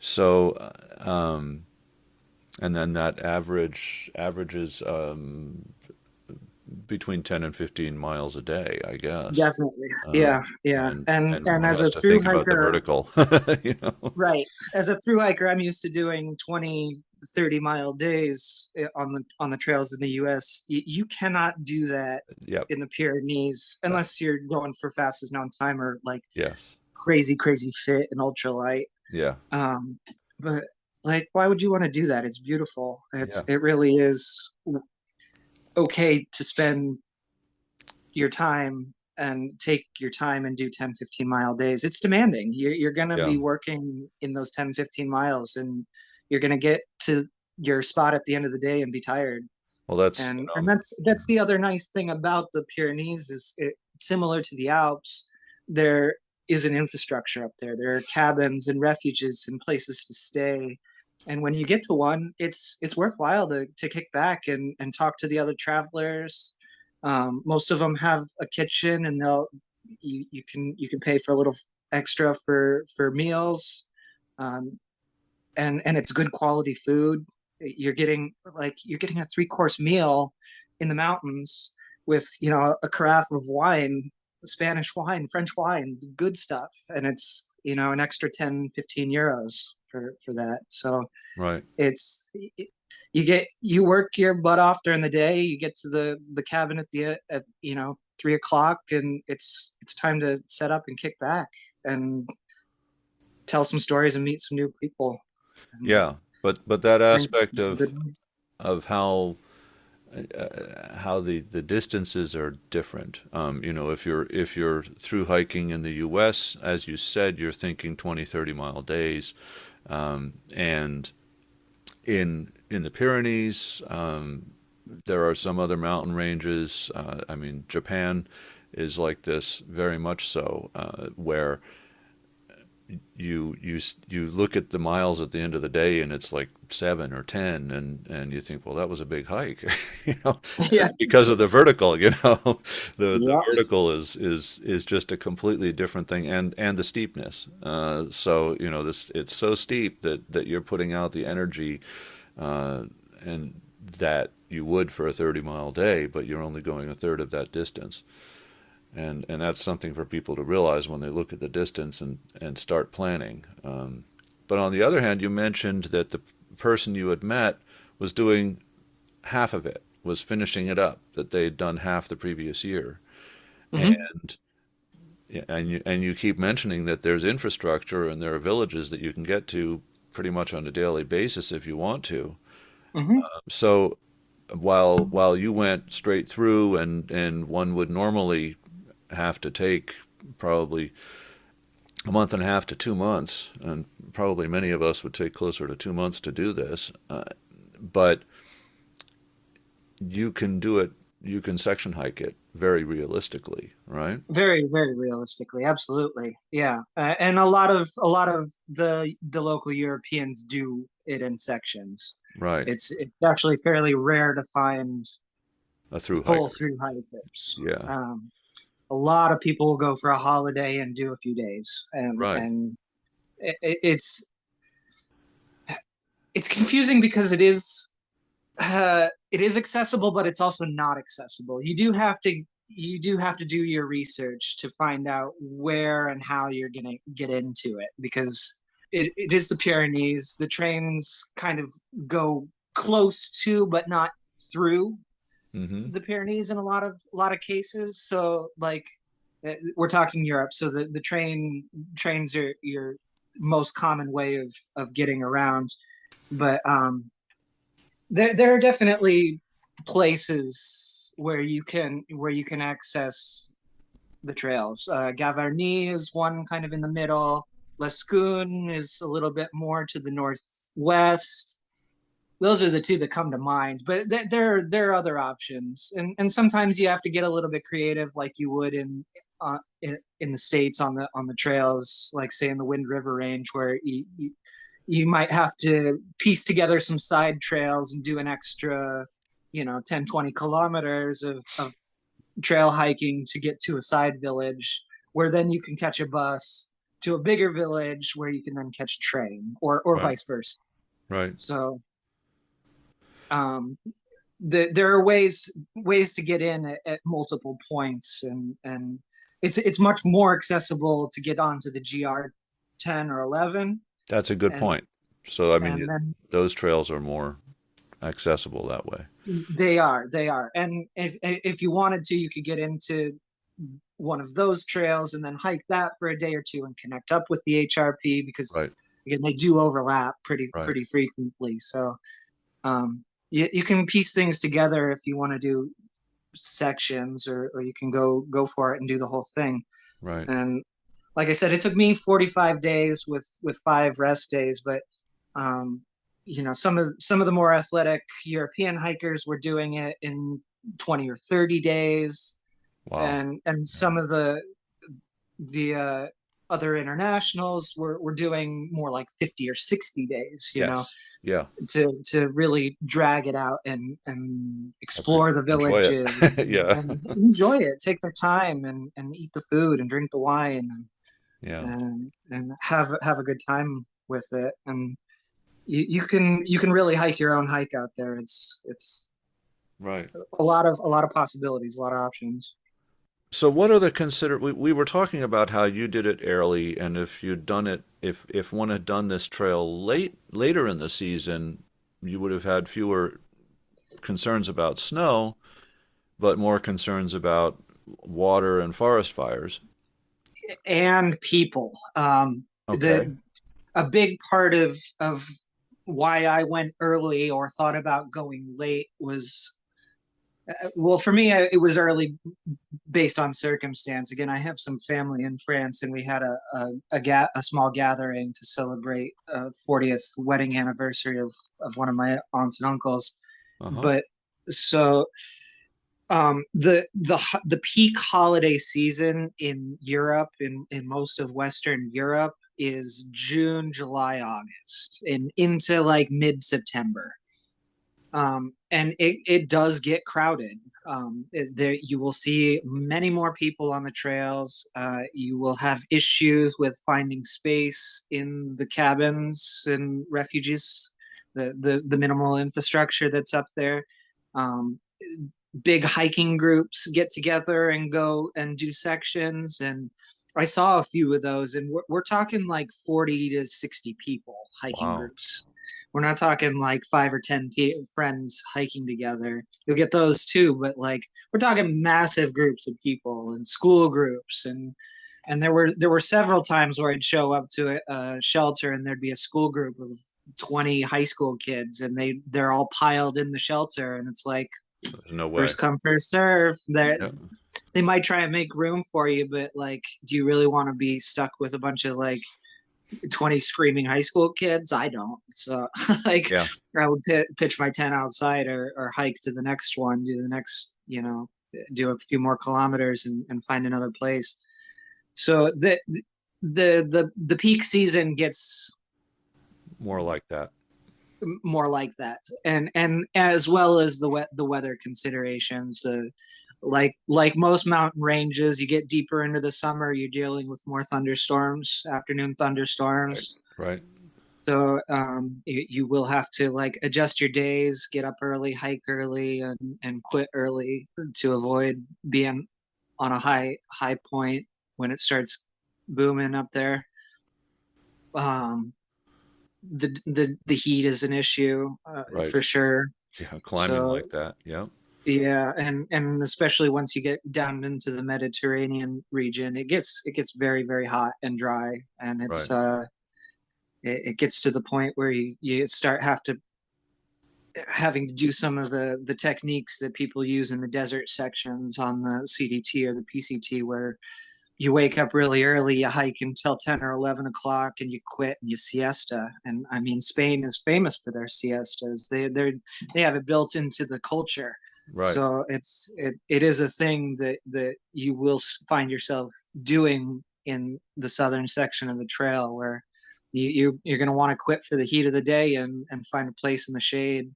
So, and then that averages between 10 and 15 miles a day, I guess. Definitely, yeah, yeah. And One as a has to through think about the hiker, vertical, you know. right? As a through hiker, I'm used to doing 20, 30 mile days on the trails in the U.S. You cannot do that Yep. in the Pyrenees No. unless you're going for fastest known timer, like Yes. crazy, crazy fit and ultralight. Yeah. Um, but like, why would you want to do that? It's beautiful. Yeah. It really is okay to spend your time and take your time and do 10, 15 mile days. It's demanding. You're going to Yeah. be working in those 10, 15 miles, and you're going to get to your spot at the end of the day and be tired. Well, that's, And that's the other nice thing about the Pyrenees is, similar to the Alps. There is an infrastructure up there. There are cabins and refuges and places to stay. And when you get to one, it's worthwhile to kick back and talk to the other travelers. Most of them have a kitchen, and you can pay for a little extra for meals, um, and it's good quality food. You're getting a 3-course meal in the mountains with a carafe of wine, Spanish wine, French wine, good stuff, and it's an extra 10-15 euros for that. So Right. it's you work your butt off during the day. You get to the cabin at 3 o'clock, and it's time to set up and kick back and tell some stories and meet some new people and Yeah, but that drink aspect some good wine. of how the distances are different. If you're through hiking in the U.S., as you said, you're thinking 20, 30 mile days, and in the Pyrenees, there are some other mountain ranges. I mean, Japan is like this very much so, where you look at the miles at the end of the day and it's like 7 or 10, and you think, well, that was a big hike. Yeah, It's because of the vertical. The yeah, vertical is just a completely different thing, and the steepness. So this it's so steep that you're putting out the energy, and that you would for a 30-mile day, but you're only going a third of that distance. And that's something for people to realize when they look at the distance and start planning. But on the other hand, you mentioned that the person you had met was doing half of it, was finishing it up, that they'd done half the previous year. hmm And and you keep mentioning that there's infrastructure and there are villages that you can get to pretty much on a daily basis if you want to. hmm So while you went straight through, and one would normally have to take probably a month and a half to 2 months, and probably many of us would take closer to 2 months to do this. But you can do it, you can section hike it very realistically, right? Very, very realistically, absolutely, yeah. And a lot of the local Europeans do it in sections. Right. It's actually fairly rare to find A through full hiker. through hikers. Yeah. A lot of people will go for a holiday and do a few days, and Right. and it's confusing because it is accessible, but it's also not accessible. You do have to do your research to find out where and how you're gonna get into it, because it is the Pyrenees. The trains kind of go close to, but not through Mm-hmm. the Pyrenees in a lot of cases. So like we're talking Europe, so the trains are your most common way of getting around. But there are definitely places where you can access the trails. Gavarnie is one kind of in the middle. Lescun is a little bit more to the northwest. Those are the two that come to mind, but there are other options, and sometimes you have to get a little bit creative, like you would in the states on the trails, like say in the Wind River Range, where you might have to piece together some side trails and do an extra 10-20 kilometers of trail hiking to get to a side village, where then you can catch a bus to a bigger village where you can then catch a train, or Right. vice versa. Right. So um, there are ways to get in at multiple points, and it's much more accessible to get onto the GR10 or 11, That's a good and point. So, I and mean, then those trails are more accessible that way. they are, and if you wanted to, you could get into one of those trails and then hike that for a day or two and connect up with the HRP, because Right. again they do overlap pretty Right. pretty frequently. So you can piece things together if you want to do sections, or you can go for it and do the whole thing. Right. And like I said, it took me 45 days with 5 rest days, but um, some of the more athletic European hikers were doing it in 20 or 30 days, Wow. and Yeah. some of the other internationals were doing more like 50 or 60 days, you know, Yes. Yeah. to really drag it out and Okay. explore the Enjoy it. villages Yeah. and enjoy it, take their time and eat the food and drink the wine Yeah. and have a good time with it. And you can really hike your own hike out there. It's Right. a lot of possibilities, a lot of options. So what are the we were talking about how you did it early, and if you'd done it, if one had done this trail later in the season, you would have had fewer concerns about snow, but more concerns about water and forest fires. And people. Okay. The A big part of why I went early or thought about going late was, well, for me, it was early based on circumstance. Again, I have some family in France, and we had a small gathering to celebrate 40th wedding anniversary of one of my aunts and uncles. Uh-huh. But so the peak holiday season in Europe, in most of Western Europe, is June, July, August, and into like mid-September. And it does get crowded. There you will see many more people on the trails. You will have issues with finding space in the cabins and refuges, the minimal infrastructure that's up there. Um, Big hiking groups get together and go and do sections, and I saw a few of those, and we're talking like 40 to 60 people hiking Wow. groups. We're not talking like 5 or 10 friends hiking together. You'll get those too, but like we're talking massive groups of people and school groups, and there were several times where I'd show up to a shelter and there'd be a school group of 20 high school kids, and they're all piled in the shelter, and it's like There's no way. first come first serve. Yeah. They might try and make room for you, but like, do you really want to be stuck with a bunch of like 20 screaming high school kids? I don't. So like, Yeah. I would pitch my tent outside, or hike to the next one, do the next, do a few more kilometers and find another place. So the peak season gets More like that. more like that, and as well as the weather considerations. Like most mountain ranges, you get deeper into the summer, you're dealing with more thunderstorms, afternoon Right. thunderstorms. Right. So you will have to like adjust your days, get up early, hike early, and quit early to avoid being on a high point when it starts booming up there. Um, the heat is an issue, Right. for sure. Yeah. Climbing So like that. Yeah. yeah, and especially once you get down into the Mediterranean region, it gets very very hot and dry, and Right. it gets to the point where you start having to do some of the techniques that people use in the desert sections on the CDT or the PCT, where you wake up really early, you hike until 10 or 11 o'clock, and you quit and you siesta. And I mean, Spain is famous for their siestas. They have it built into the culture. Right. So it is a thing that you will find yourself doing in the southern section of the trail, where you're going to want to quit for the heat of the day and find a place in the shade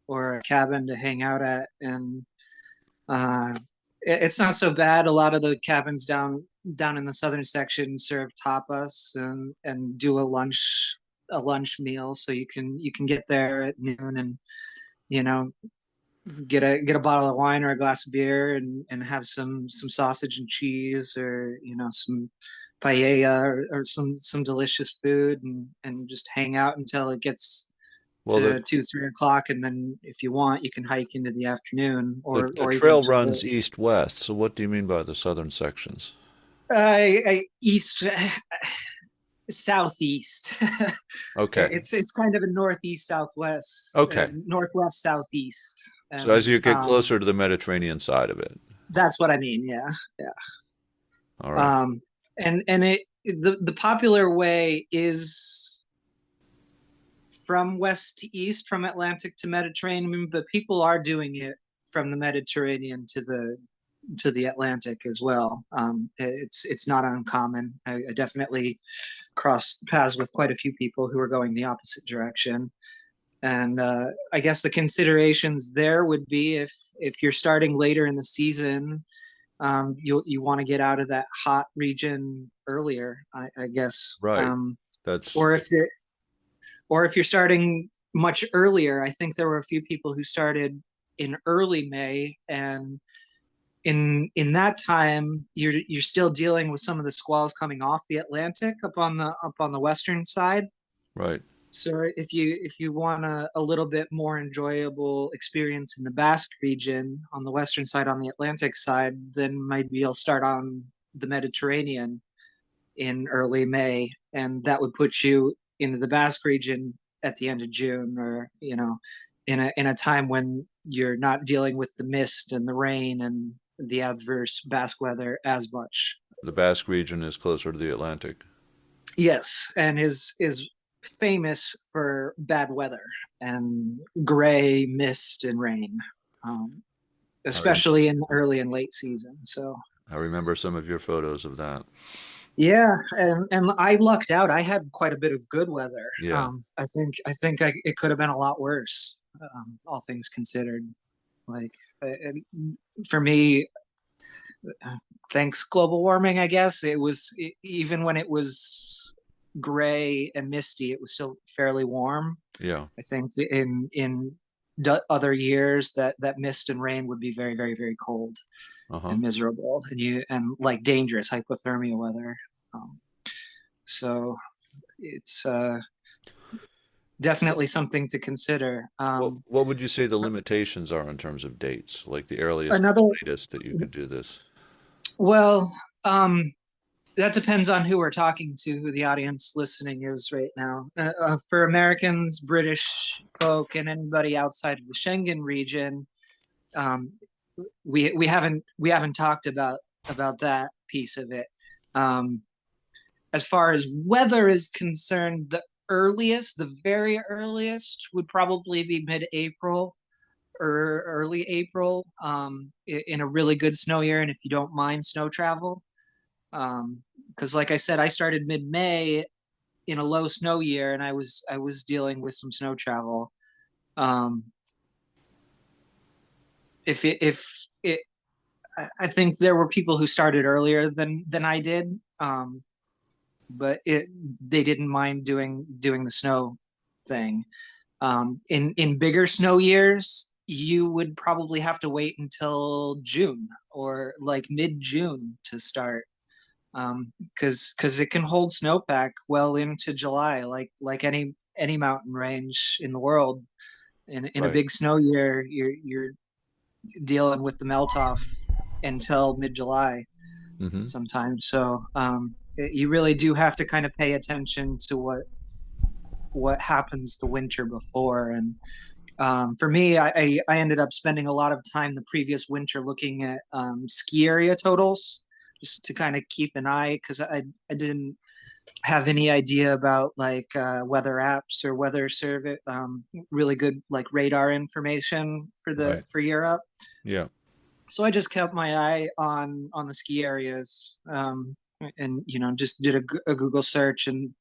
or a cabin to hang out at. And uh, it's not so bad. A lot of the cabins down in the southern section serve tapas and do a lunch meal, so you can get there at noon and you know get a bottle of wine or a glass of beer and have some sausage and cheese, or some paella, or some delicious food, and just hang out until it gets Well, to 2, 3 o'clock, and then if you want, you can hike into the afternoon, the or even trail stay. runs east-west. So what do you mean by the southern sections? East, southeast. Okay. It's kind of a northeast southwest, Okay. northwest southeast, So as and you get closer to the Mediterranean side of it. that's what I mean. Yeah, yeah. All right. Um, and the popular way is from west to east, from Atlantic to Mediterranean, but people are doing it from the Mediterranean to the Atlantic as well. It's not uncommon. I definitely crossed paths with quite a few people who are going the opposite direction. And I guess the considerations there would be if you're starting later in the season, you want to get out of that hot region earlier, I guess. Right. That's Or if you're starting much earlier, I think there were a few people who started in early May, and in that time you're still dealing with some of the squalls coming off the Atlantic up on the western side. right. So if you want a little bit more enjoyable experience in the Basque region on the western side, on the Atlantic side, then maybe you'll start on the Mediterranean in early May, and that would put you into the Basque region at the end of June, or in a time when you're not dealing with the mist and the rain and the adverse Basque weather as much. The Basque region is closer to the Atlantic. Yes, and is famous for bad weather and gray mist and rain, um, I, rem- especially in early and late season. So I remember some of your photos of that. yeah, and I lucked out. I had quite a bit of good weather. Yeah. It could have been a lot worse, all things considered. Like and for me, thanks global warming, I guess even when it was gray and misty, it was still fairly warm. Yeah. I think in other years that mist and rain would be very, very, very cold Uh-huh. and miserable, and like dangerous hypothermia weather. Um, so it's definitely So something to consider. what would you say the limitations are in terms of dates? Like the earliest and Another, the latest that you could do this? well, that depends on who we're talking to, who the audience listening is right now. For Americans, British folk, and anybody outside of the Schengen region, um, we haven't talked about that piece of it. Um, as far as weather is concerned, the very earliest, would probably be mid-April or early April, in a really good snow year, and if you don't mind snow travel. Because like I said, I started mid-May in a low snow year, and I was dealing with some snow travel. Um, if it, I think there were people who started earlier than I did, but they didn't mind doing the snow thing. In bigger snow years, you would probably have to wait until June or like mid-June to start, because it can hold snowpack well into July, like any mountain range in the world. In a Right. big snow year, you're dealing with the melt off until mid-July Mm-hmm. sometimes. So you really do have to kind of pay attention to what happens the winter before. And for me, I ended up spending a lot of time the previous winter looking at ski area totals, just to kind of keep an eye, because I didn't have any idea about like weather apps or weather service, really good like radar information Right. for Europe. Yeah. So I just kept my eye on the ski areas, and just did a Google search, and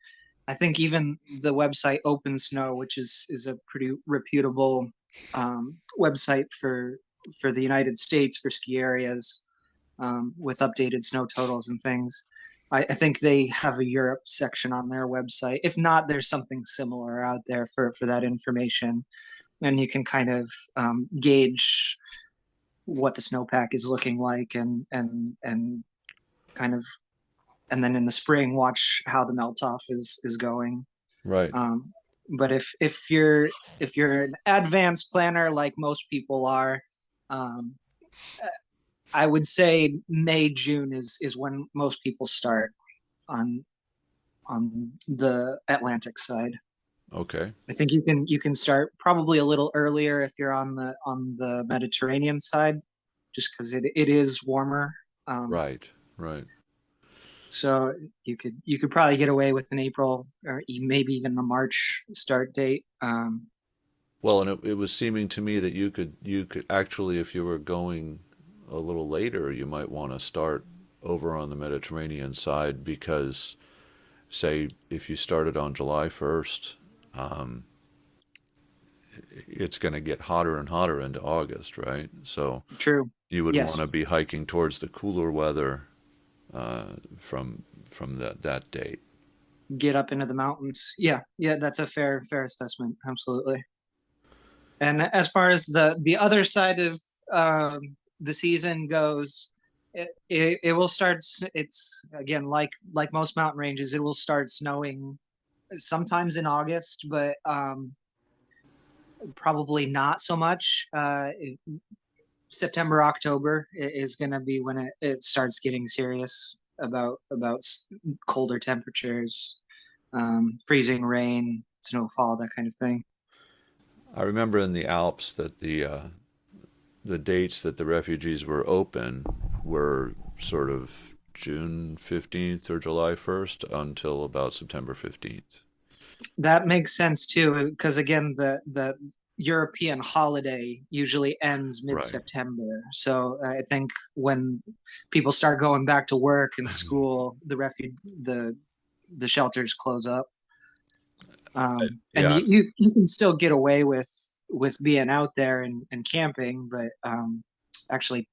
I think even the website Open Snow, which is a pretty reputable website for the United States for ski areas, with updated snow totals and things. I think they have a Europe section on their website. If not, there's something similar out there for that information, and you can kind of gauge what the snowpack is looking like, and kind of, and then in the spring watch how the melt off is going. Right. um, but if you're an advanced planner like most people are, um, I would say May, June is when most people start on the Atlantic side. Okay. I think you can start probably a little earlier if you're on the Mediterranean side, just because it is warmer. Um, Right. Right. so you could probably get away with an April or maybe even a March start date. Well, and it was seeming to me that you could actually, if you were going a little later, you might want to start over on the Mediterranean side because, say, if you started on July 1st, um, it's going to get hotter and hotter into August, right? So True. you would want Yes. to be hiking towards the cooler weather from that date. Get up into the mountains. Yeah. Yeah. That's a fair assessment. Absolutely. And as far as the other side of the season goes, it will start. It's again like most mountain ranges. It will start snowing sometimes in August, but probably not so much. September, October is going to be when it starts getting serious about colder temperatures, freezing rain, snowfall, that kind of thing. I remember in the Alps that the dates that the refugees were open were sort of June 15th or July 1st until about September 15th. That makes sense too, because again, the European holiday usually ends Right. mid-September. So I think when people start going back to work and school, the shelters close up. And Yeah, you can still get away with being out there and camping, but actually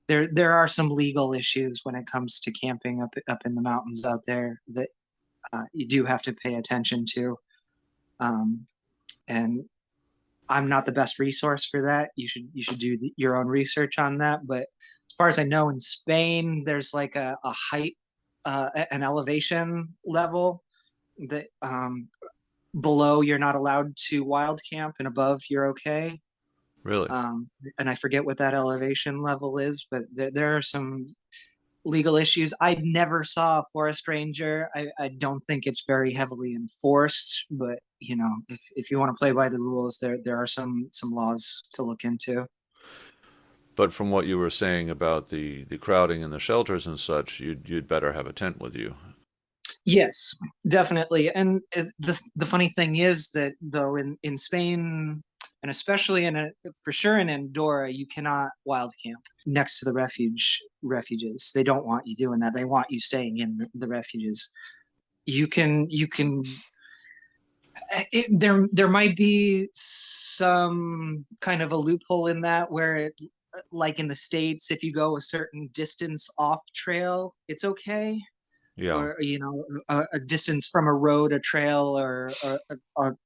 there are some legal issues when it comes to camping up in the mountains out there that you do have to pay attention to. Um, and I'm not the best resource for that. You should do your own research on that. But as far as I know, in Spain, there's like a height, an elevation level that below you're not allowed to wild camp, and above you're okay. really. And I forget what that elevation level is, but there are some legal issues. I never saw a forest ranger. I don't think it's very heavily enforced, but if you want to play by the rules, there are some laws to look into. But from what you were saying about the crowding in the shelters and such, you'd better have a tent with you. Yes, definitely. And the funny thing is that though in Spain and especially for sure in Andorra, you cannot wild camp next to the refuges. They don't want you doing that. They want you staying in the refuges. You can there might be some kind of a loophole in that where like in the States, if you go a certain distance off trail, it's okay, Yeah. or a distance from a road, a trail, or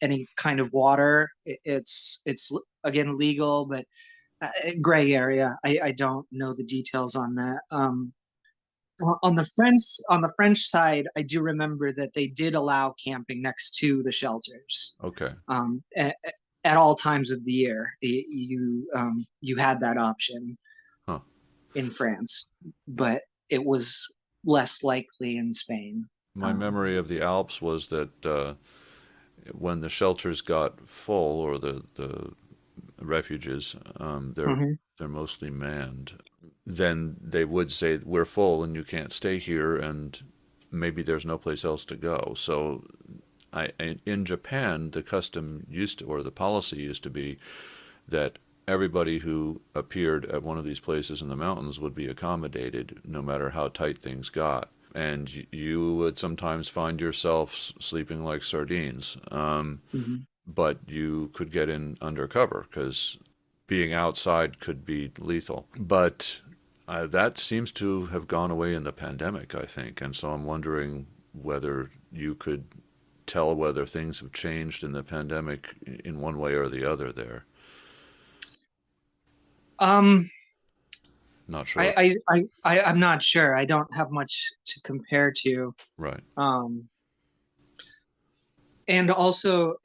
any kind of water. It's again legal, but gray area. I don't know the details on that. On the French side, I do remember that they did allow camping next to the shelters, Okay. um, at, at all times of the year. You had that option Huh. in France, but it was less likely in Spain. My memory Um, of the Alps was that when the shelters got full, or the refuges, mhm. they're mostly manned. Then they would say, "We're full, and you can't stay here," and maybe there's no place else to go. So, in Japan, the custom used to, or the policy used to be that everybody who appeared at one of these places in the mountains would be accommodated, no matter how tight things got. And you would sometimes find yourself sleeping like sardines. Mhm. But you could get in undercover because being outside could be lethal. But that seems to have gone away in the pandemic, I think. And so I'm wondering whether you could tell whether things have changed in the pandemic in one way or the other there. Um, Not sure. I'm not sure. I don't have much to compare to. Right. Um, and also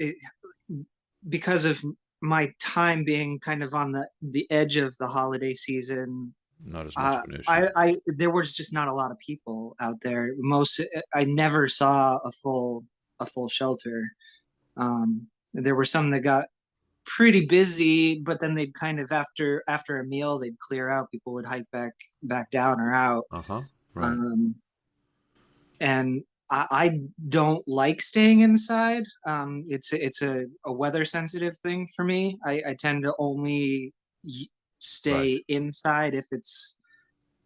because of my time being kind of on the edge of the holiday season, Not as much of an issue. I there was just not a lot of people out there. I never saw a full shelter. There were some that got pretty busy, but then they'd kind of after a meal they'd clear out. People would hike back down or out. Uh huh. Right. Um, and I don't like staying inside. It's a weather sensitive thing for me. I tend to only Right. stay inside if it's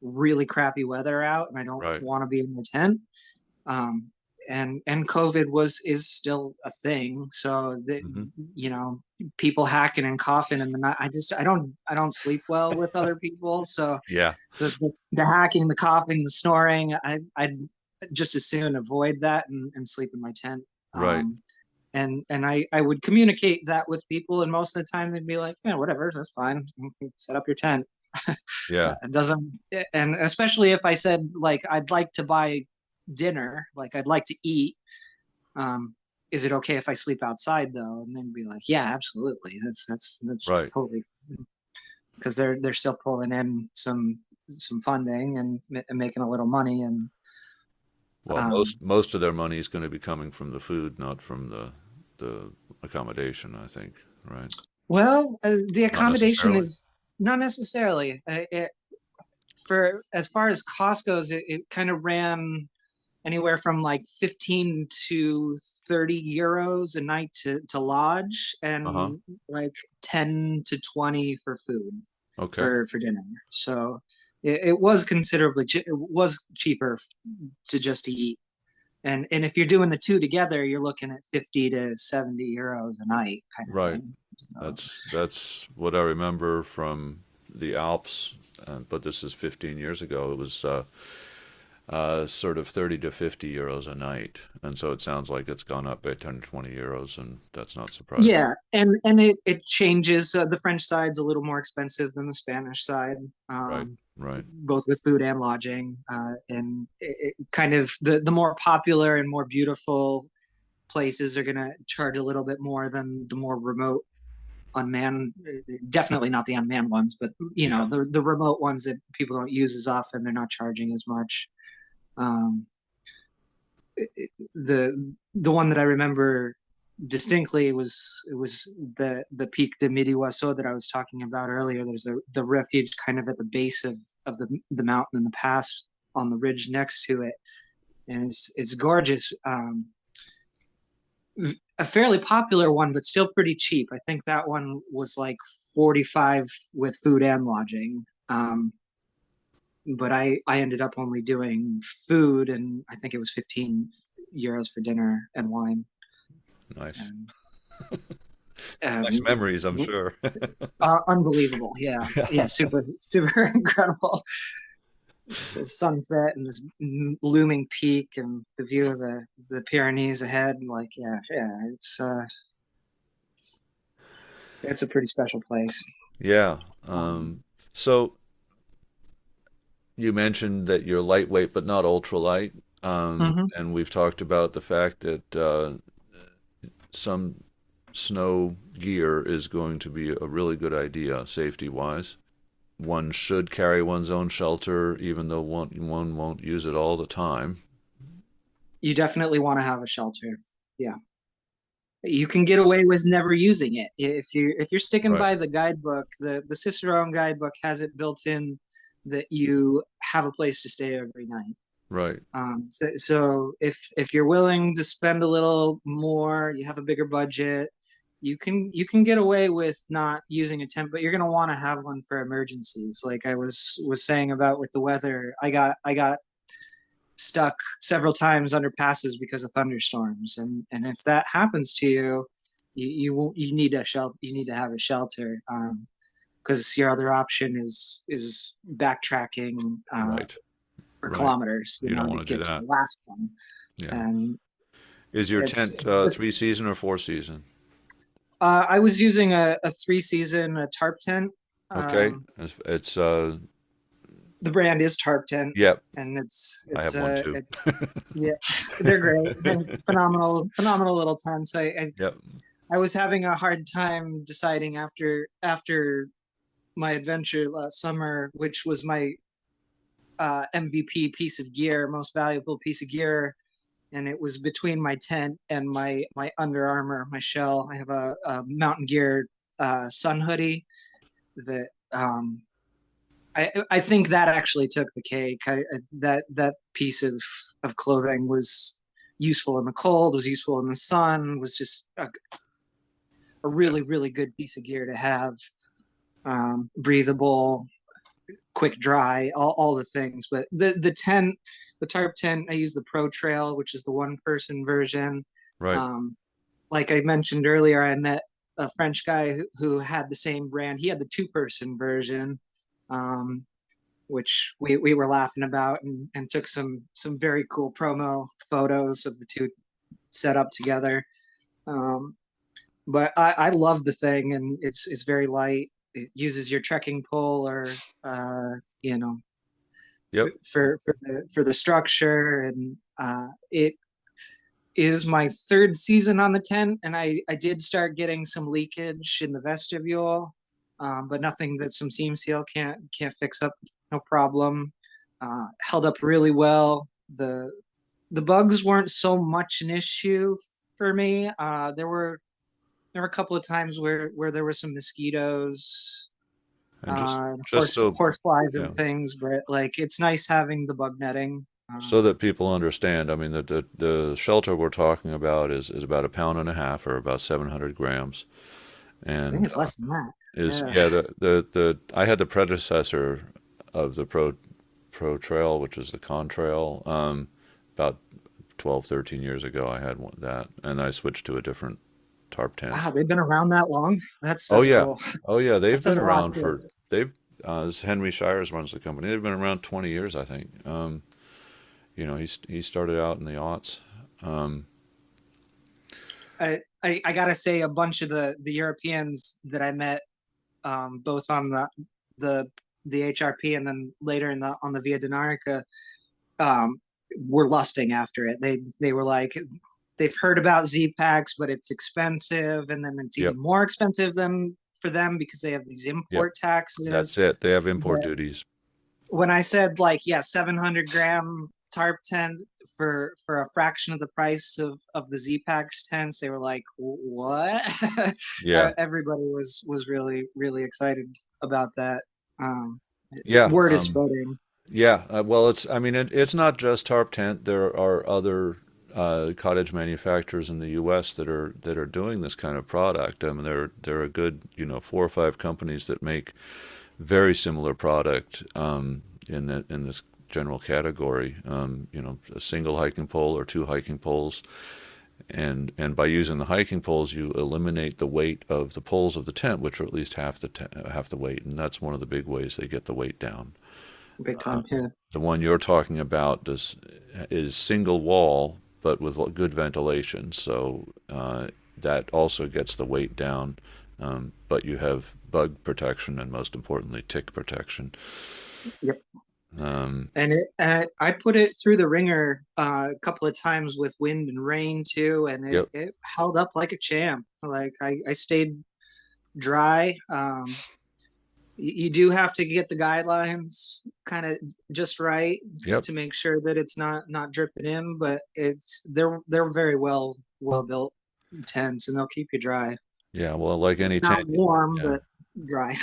really crappy weather out and I don't Right. want to be in the tent. Um, and COVID is still a thing. So that, Hmm. you know, people hacking and coughing in the night. I don't sleep well with other people. So Yeah. the hacking, the coughing, the snoring, I'd just as soon avoid that and sleep in my tent. Right. And I would communicate that with people, and most of the time they'd be like, yeah, whatever, that's fine. Set up your tent. Yeah. It doesn't, and especially if I said like I'd like to buy dinner, like I'd like to eat. Um, is it okay if I sleep outside though? And then be like, yeah, absolutely. That's Right. totally, because they're still pulling in some funding and making a little money and Well, um, most of their money is going to be coming from the food, not from the accommodation, I think, right? well, the Not accommodation necessarily. is not necessarily for as far as cost goes. It kind of ran anywhere from like 15 to 30 euros a night to lodge, Uh-huh. and like 10 to 20 for food Okay. for dinner. So it was considerably it was cheaper to just eat. And if you're doing the two together, you're looking at 50 to 70 euros a night kind of Right. thing. So That's what I remember from the Alps, but this is 15 years ago. It was sort of 30 to 50 euros a night, and so it sounds like it's gone up by 10 to 20 euros, and that's not surprising. yeah, and it changes. The French side's a little more expensive than the Spanish side, Right. Right. both with food and lodging. And it kind of the more popular and more beautiful places are going to charge a little bit more than the more remote, unmanned. Definitely not the unmanned ones, but you Yeah. know the remote ones that people don't use as often. They're not charging as much. Um, the one that I remember distinctly was the Pic de Midioiseau that I was talking about earlier. There's the refuge kind of at the base of the mountain in the pass on the ridge next to it, and it's gorgeous. A fairly popular one, but still pretty cheap. I think that one was like 45 with food and lodging. But I ended up only doing food, and I think it was 15 euros for dinner and wine. Nice. And, Nice um, memories, I'm sure. unbelievable. Yeah, yeah, super, super incredible. It's a sunset and this looming peak and the view of the Pyrenees ahead. Like, yeah, yeah, it's a pretty special place. Yeah. Um, So you mentioned that you're lightweight but not ultralight. mhm. And we've talked about the fact that some snow gear is going to be a really good idea safety wise. One should carry one's own shelter, even though one won't use it all the time. You definitely want to have a shelter. Yeah, you can get away with never using it if you're sticking Right, by the guidebook. The Cicerone guidebook has it built in that you have a place to stay every night. right, So if you're willing to spend a little more, you have a bigger budget, you can get away with not using a tent, but you're gonna want to have one for emergencies. Like I was saying about with the weather, I got stuck several times under passes because of thunderstorms, and if that happens to you, you need a shelter. You need to have a shelter. Because your other option is backtracking right, for right. kilometers, You don't to want to do get to that. the last one. Yeah. And Is your it's tent three season or four season? I was using a 3 season a tarp tent. Okay. Um, It's the brand is Tarp Tent, yep. and it's I have one too. yeah, they're great. They're phenomenal little tents. Yep. I was having a hard time deciding after my adventure last summer, which was my MVP piece of gear, most valuable piece of gear, and it was between my tent and my Under Armour, my shell. I have a Mountain Gear sun hoodie that I think that actually took the cake. That piece of clothing was useful in the cold, was useful in the sun, was just a Yeah. really good piece of gear to have. breathable, quick dry, all the things. But the tent, the tarp tent, I use the Pro Trail, which is the one person version. Right. Um, like I mentioned earlier, I met a French guy who had the same brand. He had the two-person version, um, which we were laughing about, and took some very cool promo photos of the two set up together. Um, but I love the thing, and it's very light. It uses your trekking pole, or you know, Yep. for the structure, and it is my third season on the tent, and I did start getting some leakage in the vestibule, but nothing that some seam seal can't fix up. No problem. Held up really well. The bugs weren't so much an issue for me. There were a couple of times where there were some mosquitoes, And just horse so, horse flies and yeah, things, but like it's nice having the bug netting. so that people understand. I mean, the shelter we're talking about is about a pound and a half, or about 700 grams, I think and it's less than that. is Yeah. yeah the I had the predecessor of the Pro Trail, which is the Contrail, about 12, 13 years ago. I had that, and I switched to a different tarp tent. Wow, they've been around that long. Oh That's yeah, cool. oh yeah, That they've says been a lot around too. for they've this Henry Shires runs the company. They've been around 20 years, I think. He started out in the aughts. Um, I gotta say, a bunch of the Europeans that I met, both on the the HRP and then later in the on the Via Dinarica, um, were lusting after it. They were like, they've heard about Z packs, but it's expensive, and then it's yep, even more expensive than for them because they have these yep, import taxes. that's it. They have import But duties. when I said like, yeah, 700 gram tarp tent for a fraction of the price of the Z Packs tents, they were like, what? Yeah, Everybody was really excited about that. Um, yeah. Word is spreading. Yeah, well, I mean, it's not just Tarp Tent. There are other cottage manufacturers in the U.S. that are doing this kind of product. I mean, there are good, 4 or 5 companies that make very similar product in this general category. A single hiking pole or 2 hiking poles, and by using the hiking poles, you eliminate the weight of the poles of the tent, which are at least half the weight, and that's one of the big ways they get the weight down. Big time. Yeah. The one you're talking about is single wall, but with good ventilation. So that also gets the weight down, but you have bug protection and most importantly tick protection. Yep. Um, And I put it through the ringer a couple of times with wind and rain too, and yep, it held up like a champ. Like I stayed dry. You do have to get the guidelines kind of just right yep, to make sure that it's not dripping in, but they're very well built tents, and they'll keep you dry. yeah. Well, like any Not tent, warm, yeah. but dry.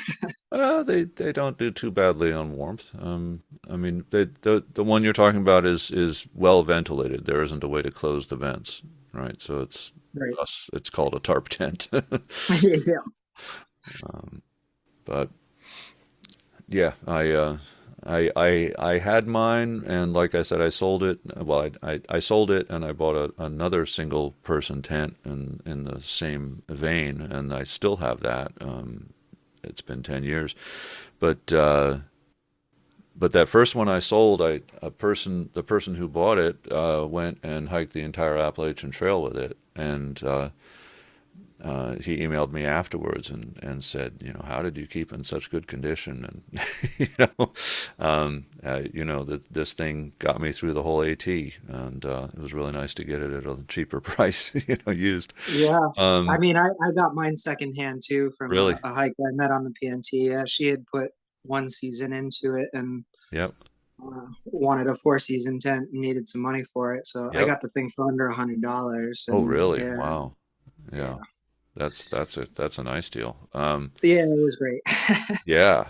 They don't do too badly on warmth. I mean, the one you're talking about is well ventilated. There isn't a way to close the vents, right? So Right. thus it's called a tarp tent. Yeah. um, but yeah, I had mine, and like I said, I sold it. Well, I sold it, and I bought another single person tent in the same vein, and I still have that. It's been 10 years, but that first one I sold, the person who bought it went and hiked the entire Appalachian Trail with it, and he emailed me afterwards and said, how did you keep in such good condition? And this thing got me through the whole AT, and it was really nice to get it at a cheaper price, used. Yeah. I Um, mean, I got mine secondhand too from really, a hiker I met on the PNT. Yeah, she had put one season into it and yep, wanted a four-season tent and needed some money for it. So I yep. got the thing for under $100, Oh, and really? yeah, Wow. yeah, Yeah, that's a nice deal. yeah, it was great. Yeah,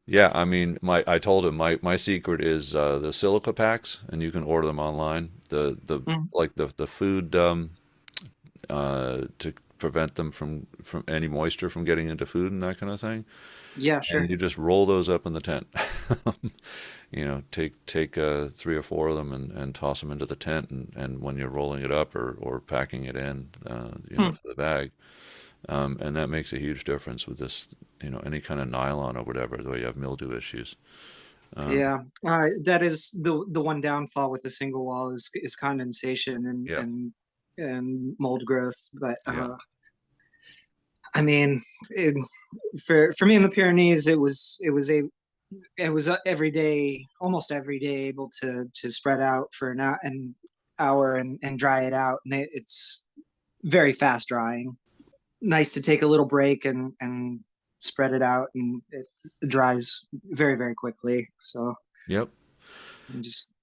yeah. I mean, I told him my secret is the silica packs, and you can order them online. The Mm. like the food to prevent them from any moisture from getting into food and that kind of thing. Yeah, And sure. you just roll those up in the tent. Take three or four of them and toss them into the tent, and when you're rolling it up or packing it in, Hmm. to the bag, and that makes a huge difference with this, any kind of nylon or whatever, the way you have mildew issues. Um, Yeah, that is the one downfall with the single wall is condensation yeah, and mold growth. But yeah, I mean, for me in the Pyrenees, it was every day, almost every day, able to spread out for an hour and dry it out, and it's very fast drying. Nice to take a little break and spread it out, and it dries very very quickly. So yep, just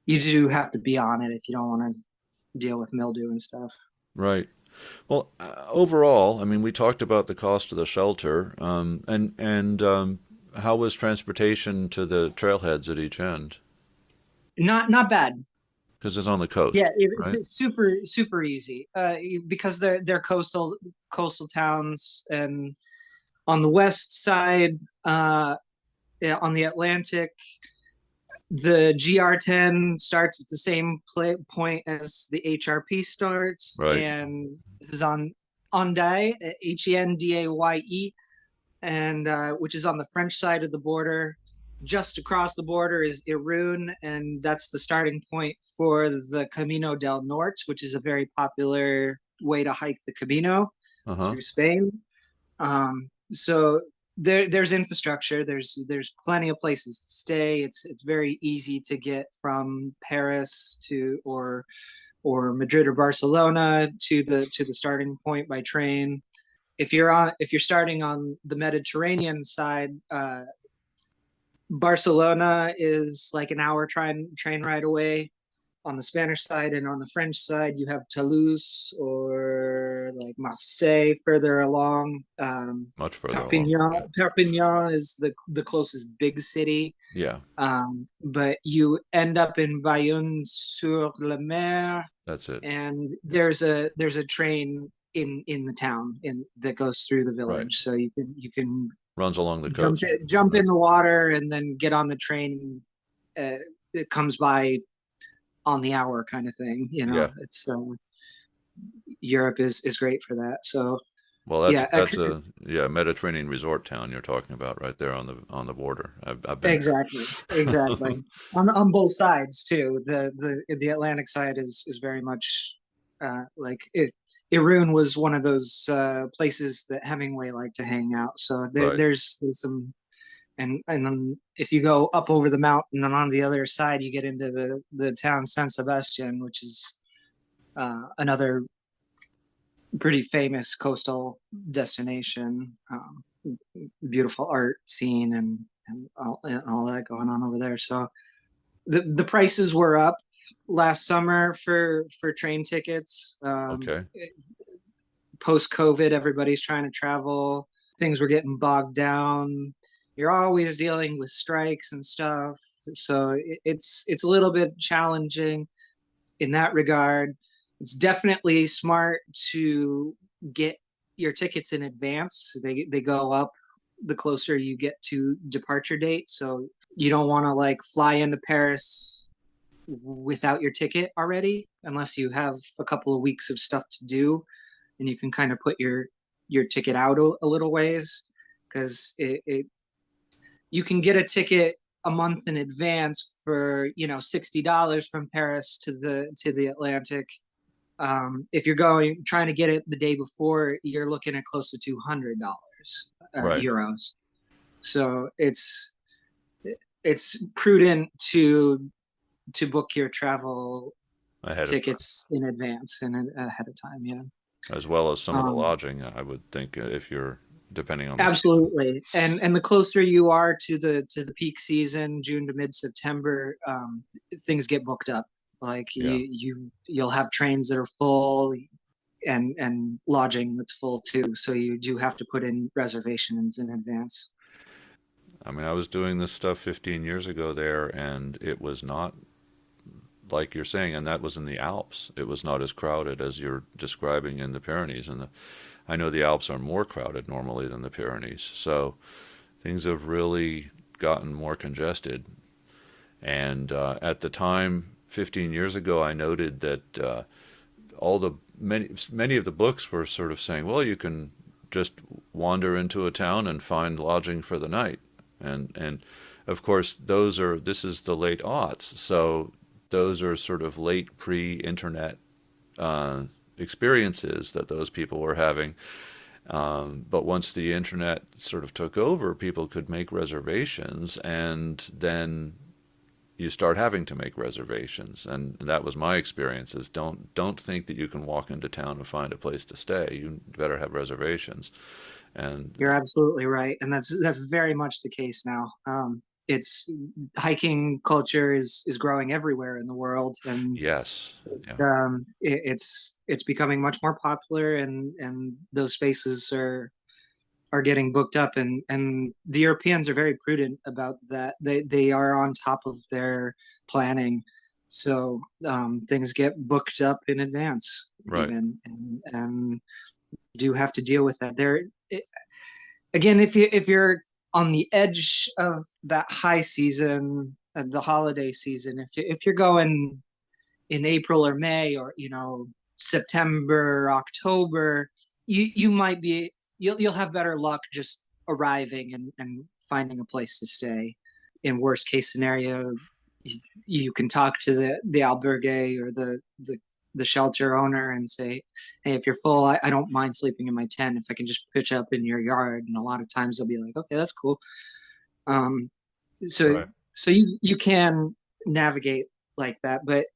you do have to be on it if you don't want to deal with mildew and stuff. right. Well, overall, I mean, we talked about the cost of the shelter, and how was transportation to the trailheads at each end? Not bad. Because it's on the Yeah, coast, right? it's super easy because they're coastal towns, and on the west side, yeah, on the Atlantic, the GR10 starts at the same point as the HRP starts, Right. and this is on Hendaye, Hendaye, and which is on the French side of the border. Just across the border is Irun, and that's the starting point for the Camino del Norte, which is a very popular way to hike the Camino Uh-huh. through Spain. So there's infrastructure. There's plenty of places to stay. It's very easy to get from Paris to or Madrid or Barcelona to the starting point by train. If you're starting on the Mediterranean side, Barcelona is like an hour train ride away on the Spanish side, and on the French side, you have Toulouse or like Marseille further along. Much further along. Perpignan, Yeah. Perpignan is the closest big city, Yeah, but you end up in Bayonne-sur-la-Mer, that's it. and there's a train in the town in that goes through the Right. village, so you can Runs along the coast. jump Right. in the water and then get on the train. Uh, it comes by on the hour kind of thing. Yeah. It's Europe is great for that. So Well, that's yeah, that's a yeah Mediterranean resort town you're talking about right there on the border. I've been exactly, there. exactly. On both sides too. The Atlantic side is very much like it. Irun was one of those places that Hemingway liked to hang out. So Right. there's some and then if you go up over the mountain and on the other side, you get into the town San Sebastian, which is another pretty famous coastal destination. Beautiful art scene and all that going on over there. So the prices were up last summer for train tickets. Okay. Post COVID, everybody's trying to travel. Things were getting bogged down. You're always dealing with strikes and stuff, so it's a little bit challenging in that regard. It's definitely smart to get your tickets in advance. They go up the closer you get to departure date, so you don't want to like fly into Paris without your ticket already, unless you have a couple of weeks of stuff to do, and you can kind of put your ticket out a little ways because you can get a ticket a month in advance for $60 from Paris to the Atlantic. If you're going trying to get it the day before, you're looking at close to $200 Right. euros. So it's prudent to book your travel Ahead of time, tickets in advance and ahead of time. Yeah. as well as some of the Um, lodging. I would think if you're depending on the season. Absolutely, and the closer you are to the peak season, June to mid September, things get booked up. Like Yeah. you'll have trains that are full, and lodging that's full too. So you do have to put in reservations in advance. I mean, I was doing this stuff 15 years ago there, and it was not like you're saying, and that was in the Alps. It was not as crowded as you're describing in the Pyrenees. I know the Alps are more crowded normally than the Pyrenees. So things have really gotten more congested. And at the time, 15 years ago, I noted that all the many of the books were sort of saying, well, you can just wander into a town and find lodging for the night, and of course this is the late aughts, so those are sort of late pre-internet uh, experiences that those people were having. But once the internet sort of took over, people could make reservations, and then you start having to make reservations. And that was my experience: is don't think that you can walk into town and find a place to stay. You better have reservations. And You're absolutely right, and that's very much the case now. It's hiking culture is growing everywhere in the world, and yes, it's yeah, it's becoming much more popular, and those spaces are getting booked up, and the Europeans are very prudent about that. They are on top of their planning, so things get booked up in advance right, even, and do have to deal with that. Again, if you're on the edge of that high season, the holiday season, if you're going in April or May, or September, October, you might be you'll have better luck just arriving and finding a place to stay. In worst case scenario, you can talk to the albergue or the shelter owner and say, hey, if you're full, I don't mind sleeping in my tent if I can just pitch up in your yard. And a lot of times they'll be like, okay, that's cool. Um, so right. so you can navigate like that, but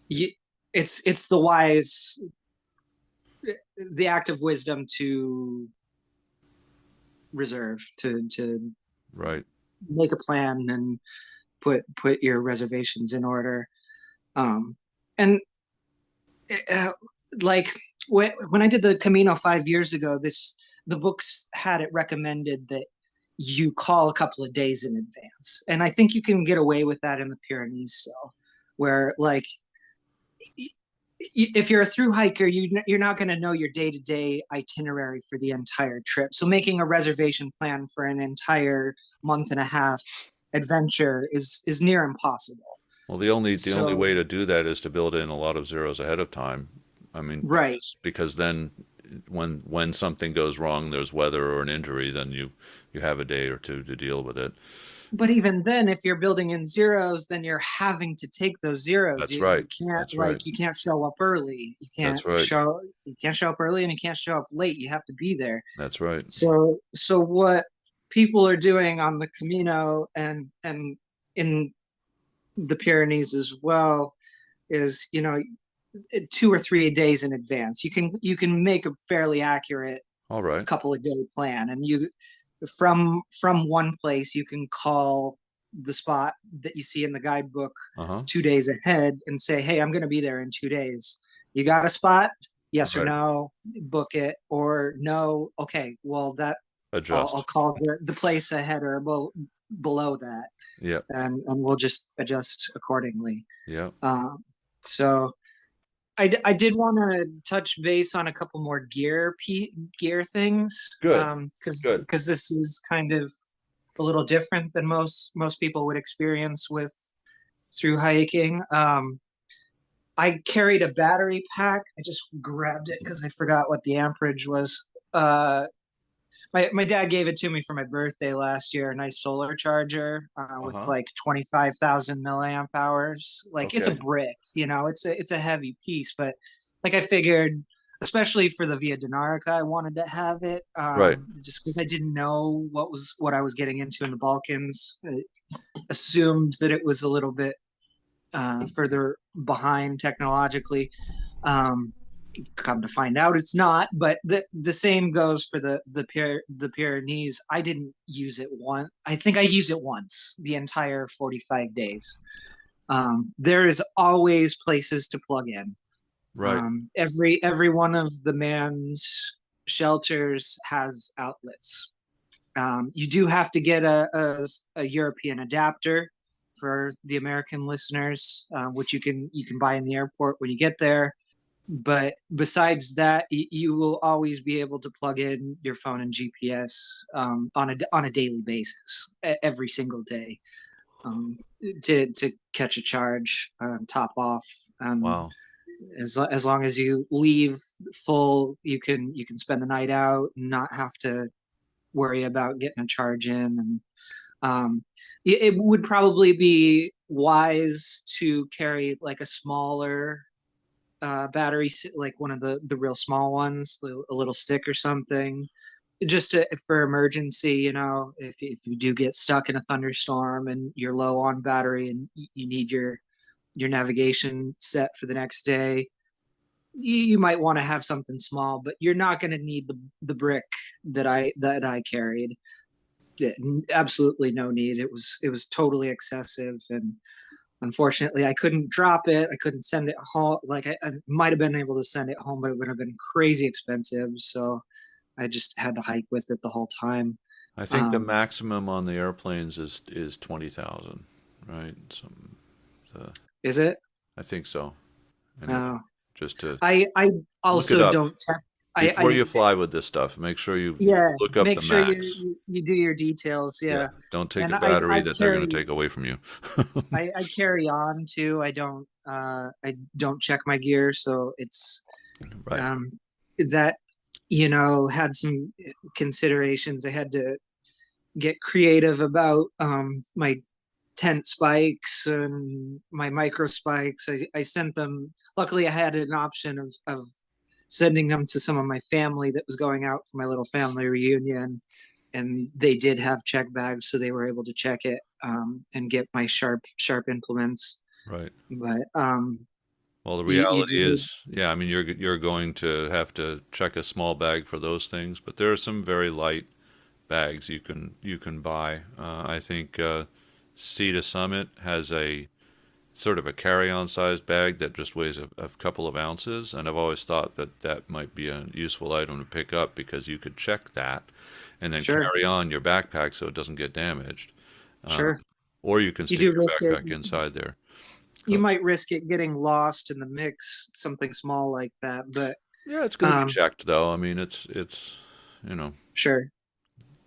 you, it's the act of wisdom to reserve, to Right. make a plan and put your reservations in order. And uh, like when I did the Camino 5 years ago, the books had it recommended that you call a couple of days in advance, and I think you can get away with that in the Pyrenees still, where like if you're a through hiker, you're not going to know your day to day itinerary for the entire trip. So making a reservation plan for an entire month and a half adventure is near impossible. Well, the only So way to do that is to build in a lot of zeros ahead of time. I mean, right, because then when something goes wrong, there's weather or an injury, then you have a day or two to deal with it. but even then, if you're building in zeros, then you're having to take those zeros. That's You right. can't, That's right. you can't show up early. That's right. You can't show up early, and you can't show up late. You have to be there. That's right. So what people are doing on the Camino and in the Pyrenees as well is, 2 or 3 days in advance. You can make a fairly accurate All right. couple of day plan, and you from one place you can call the spot that you see in the guidebook Uh-huh. 2 days ahead and say, hey, I'm going to be there in 2 days. You got a spot? Yes or Right. no? Book it. Or no? Okay, well, I'll Adjust. call the place ahead or below that, Yep. and we'll just adjust accordingly. Yep. So I did want to touch base on a couple more gear things, Good. Good. because this is kind of a little different than most people would experience with through hiking. I carried a battery pack. I just grabbed it because I forgot what the amperage was. My dad gave it to me for my birthday last year, a nice solar charger with Uh-huh. like 25,000 milliamp hours. Like it's a Okay. brick, it's a heavy piece, but like I figured, especially for the Via Dinarica, I wanted to have it Right. just because I didn't know what I was getting into in the Balkans. I assumed that it was a little bit further behind technologically. Um, Come to find out it's not, but the same goes for the Pyrenees. I didn't use it once. I think I used it once the entire 45 days. There is always places to plug in. Right. Every one of the man's shelters has outlets. You do have to get a European adapter for the American listeners, which you can buy in the airport when you get there. But besides that, you will always be able to plug in your phone and GPS on a daily basis, every single day, um, to catch a charge, top off. Wow. As long as you leave full, you can spend the night out and not have to worry about getting a charge in. And it would probably be wise to carry like a smaller battery, like one of the real small ones, a little stick or something, just for emergency. If you do get stuck in a thunderstorm and you're low on battery and you need your navigation set for the next day, you might want to have something small, but you're not going to need the brick that I carried. Yeah, absolutely no need. It was totally excessive, and unfortunately, I couldn't drop it. I couldn't send it home. Like I might have been able to send it home, but it would have been crazy expensive. So I just had to hike with it the whole time. I think the Um, maximum on the airplanes is 20,000, right? The, is it? I think so. Anyway, Uh, just to I look it also up don't check. before you fly with this stuff. Make sure you Yeah, look up make the sure max. you do your details. Yeah, Yeah, don't take and a battery that they're going to take away from you. I carry on too. I don't check my gear, so it's Right, um that had some considerations. I had to get creative about my tent spikes and my micro spikes. I sent them. Luckily, I had an option of sending them to some of my family that was going out for my little family reunion, and they did have check bags, so they were able to check it, and get my sharp implements. right. But Well, the you reality do. is, yeah, I mean, you're going to have to check a small bag for those things, but there are some very light bags you can buy. I think Sea to Summit has a sort of a carry-on size bag that just weighs a couple of ounces, and I've always thought that that might be a useful item to pick up because you could check that and then Sure, carry on your backpack so it doesn't get damaged. Uh, sure. or you can You stick do your risk it. backpack inside there. You 'Cause- might risk it getting lost in the mix, something small like that. But yeah, it's going to be um, checked though. I mean, it's you know, sure.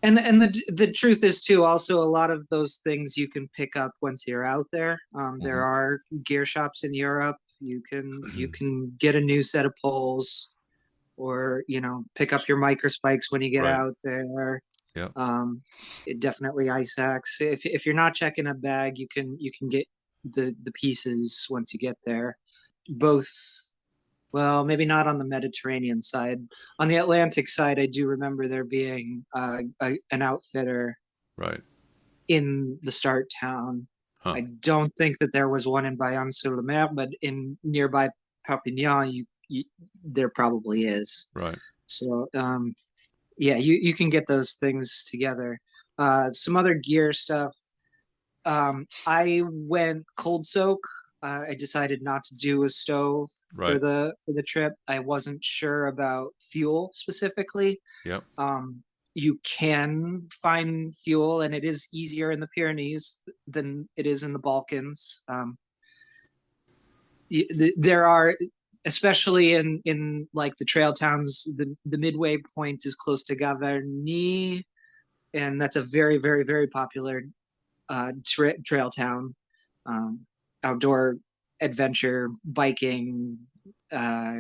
And the truth is too, also a lot of those things you can pick up once you're out there. There mhm. are gear shops in Europe. You can get a new set of poles, or pick up your micro spikes when you get Right. out there. Yep. Um, definitely ice axe. If you're not checking a bag, you can get the pieces once you get there. Both, well, maybe not on the Mediterranean side. On the Atlantic side, I do remember there being an outfitter Right. in the start town. Huh. I don't think that there was one in Bayonne-sur-le-Mer, but in nearby Perpignan, there probably is. Right. So yeah, you can get those things together. Some other gear stuff. I went cold soak. I decided not to do a stove for Right. the trip. I wasn't sure about fuel specifically. Yep. You can find fuel, and it is easier in the Pyrenees than it is in the Balkans. There are, especially in like the trail towns, the midway point is close to Gavarnie, and that's a very, very, very popular trail town, um, outdoor adventure, biking, uh,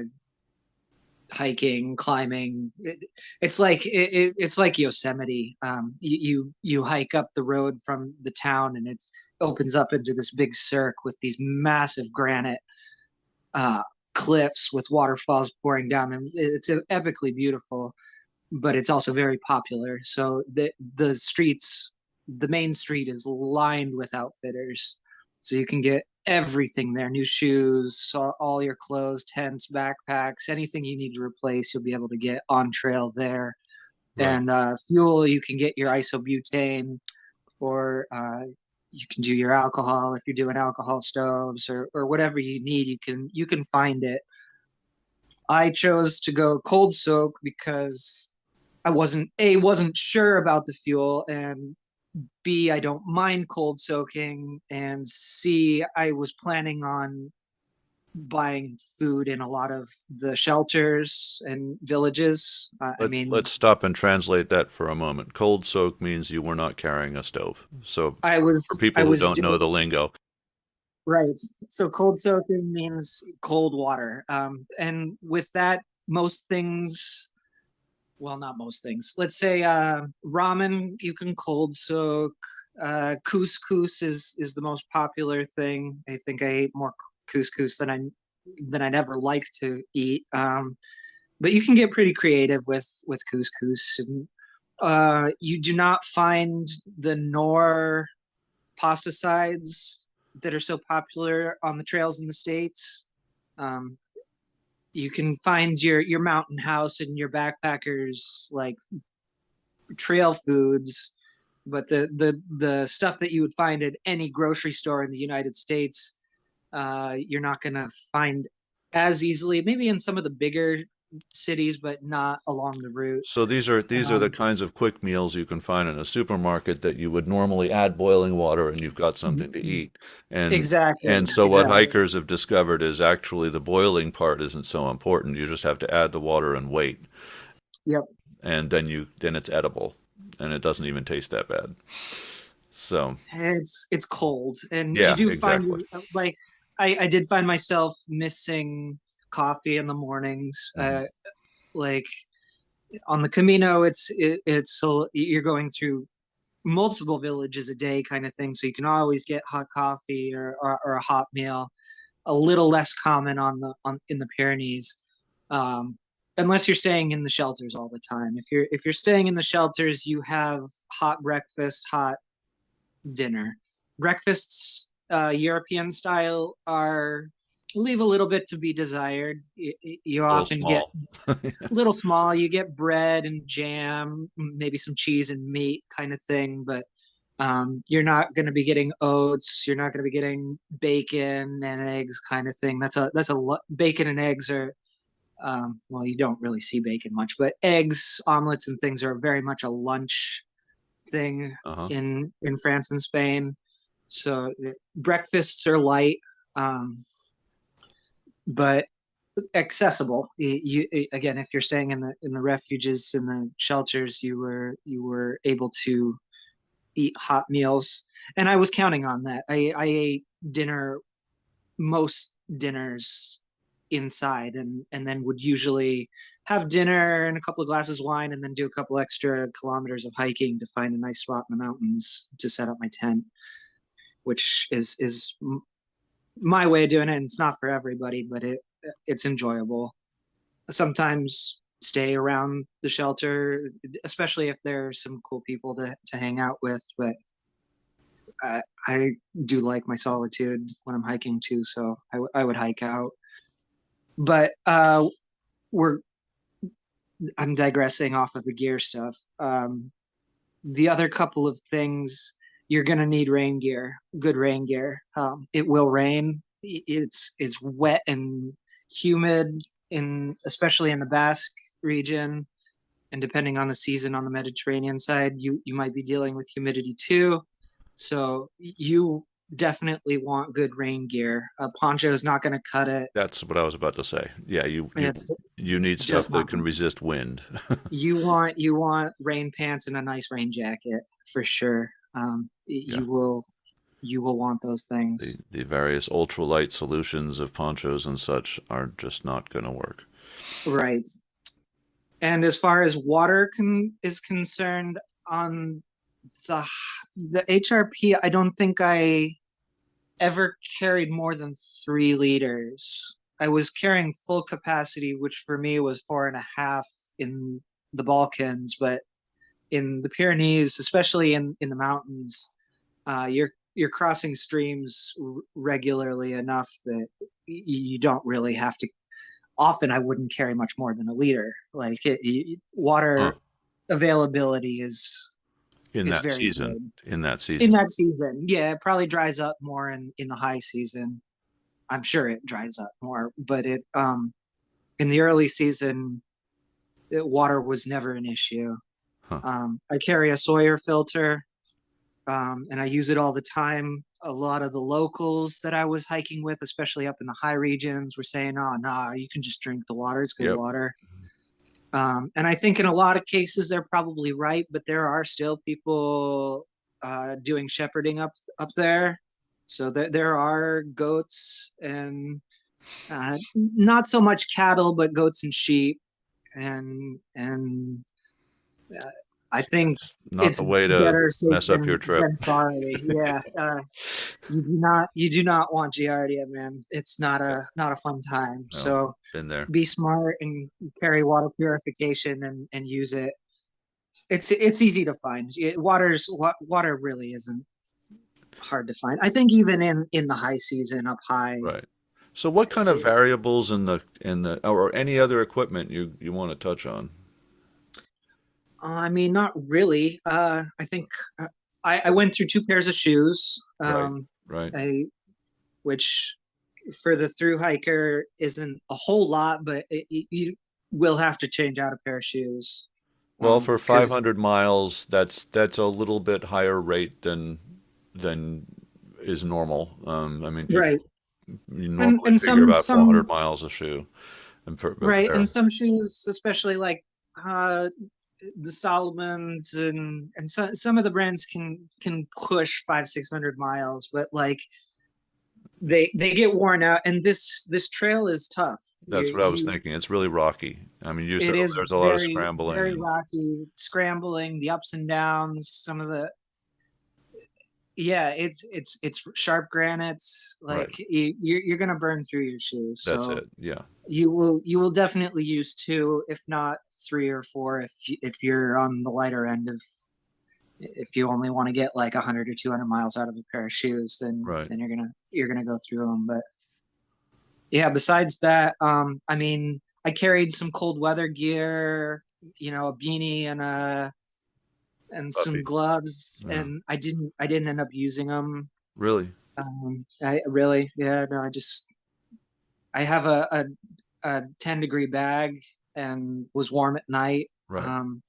hiking, climbing. It's like Yosemite. You hike up the road from the town, and it opens up into this big cirque with these massive granite uh, cliffs with waterfalls pouring down, and it's epically beautiful. But it's also very popular. So the streets, the main street is lined with outfitters, so you can get everything there: new shoes, all your clothes, tents, backpacks, anything you need to replace, you'll be able to get on trail there. Right. And fuel, you can get your isobutane, or you can do your alcohol if you're doing alcohol stoves, or whatever you need. You can find it. I chose to go cold soak because I wasn't sure about the fuel, and B, I don't mind cold soaking, and C, I was planning on buying food in a lot of the shelters and villages. I mean, Let's stop and translate that for a moment. Cold soak means you were not carrying a stove. So for I people who was don't know doing the lingo, right. So cold soaking means cold water. And with that, most things, well, not most things. Let's say ramen, you can cold soak. Couscous is the most popular thing. I think I ate more couscous than I'd ever like to eat. But you can get pretty creative with couscous. And, you do not find the Nor pesticides that are so popular on the trails in the States. Um, you can find your mountain house and your backpackers like trail foods, but the stuff that you would find at any grocery store in the United States, you're not going to find as easily. Maybe in some of the bigger cities, but not along the route. so these are the Um, kinds of quick meals you can find in a supermarket that you would normally add boiling water and you've got something to eat. And exactly, so what exactly. hikers have discovered is actually the boiling part isn't so important. You just have to add the water and wait, Yep. and then it's edible, and it doesn't even taste that bad. So It's cold, and you yeah, do find exactly. like I did find myself missing coffee in the mornings. Hmm. Like on the Camino, you're going through multiple villages a day kind of thing, so you can always get hot coffee or a hot meal. A little less common on in the Pyrenees, um, unless you're staying in the shelters all the time. If you're staying in the shelters, you have hot breakfast, hot dinner. Breakfasts, European style, are leave a little bit to be desired. You A little often get small. little small. You get bread and jam, maybe some cheese and meat kind of thing, but you're not going to be getting oats. You're not going to be getting bacon and eggs kind of thing. Bacon and eggs are well, you don't really see bacon much, but eggs, omelets, and things are very much a lunch thing Uh-huh. in France and Spain. So breakfasts are light, um, but accessible. Again, if you're staying in the refuges in the shelters, you were able to eat hot meals, and I was counting on that. I ate dinner most dinners inside, and then would usually have dinner and a couple of glasses of wine, and then do a couple extra kilometers of hiking to find a nice spot in the mountains to set up my tent, which is my way of doing it. And it's not for everybody, but it's enjoyable. Sometimes stay around the shelter, especially if there's some cool people to hang out with. But I do like my solitude when I'm hiking too, so I would hike out. But we're I'm digressing off of the gear stuff. The other couple of things, you're gonna need rain gear, good rain gear. It will rain. It's wet and humid especially in the Basque region, and depending on the season on the Mediterranean side, you might be dealing with humidity too. So you definitely want good rain gear. A poncho is not going to cut it. That's what I was about to say. Yeah, It's you need stuff just that not. can resist wind. You want rain pants and a nice rain jacket for sure. Yeah. You will want those things. The various ultralight solutions of ponchos and such are just not going to work. Right. And as far as water is concerned, on the the HRP, I don't think I ever carried more than 3 liters. I was carrying full capacity, which for me was 4.5 in the Balkans, but in the Pyrenees, especially in the mountains, you're crossing streams regularly enough that you don't really have to. Often, I wouldn't carry much more than a liter. Like Huh. water availability In is that very season. good In that in season. that season. Yeah, it probably dries up more in the high season. I'm sure it dries up more, but it in the early season, water was never an issue. Huh. I carry a Sawyer filter. and I use it all the time. A lot of the locals that I was hiking with, especially up in the high regions, were saying, "Oh, nah, you can just drink the water. It's good Yep. water." And I think in a lot of cases they're probably right, but there are still people doing shepherding up there. So there are goats and not so much cattle, but goats and sheep, and uh, I think It's not it's the way to better safe mess up your trip. than sorry. Yeah, you do not want Giardia, man. It's Yeah. not a fun time. No, So been there. be smart and carry water purification and use it. It's easy to find. Water really isn't hard to find. I think even in the high season up high. Right. So what kind of variables in the or any other equipment you want to touch on? I mean, not really. I think I went through two pairs of shoes, Right. Right. I which for the through hiker isn't a whole lot, but you will have to change out a pair of shoes Well, for because 500 miles, that's a little bit higher rate than is normal. I mean, people right you and normally and figure about some 400 miles a shoe and per a right and pair. some shoes, especially like uh the Solomons and some of the brands can push 500-600 miles, but like they get worn out, and this trail is tough. That's You what I was you thinking. It's really rocky. I mean, you said It is there's a lot of very scrambling very and rocky, scrambling, the ups and downs, some of the yeah, it's sharp granites. Like right. you're gonna burn through your shoes, That's so it. Yeah. you will definitely use two, if not three or four, if you're on the lighter end of if you only want to get like 100 or 200 miles out of a pair of shoes, then Right. you're gonna go through them. But yeah, besides that, I mean, I carried some cold weather gear, a beanie and some Puffy. gloves, Yeah. and I didn't end up using them. Really. I really, yeah, no, I have a 10-degree bag and was warm at night. Right. Um,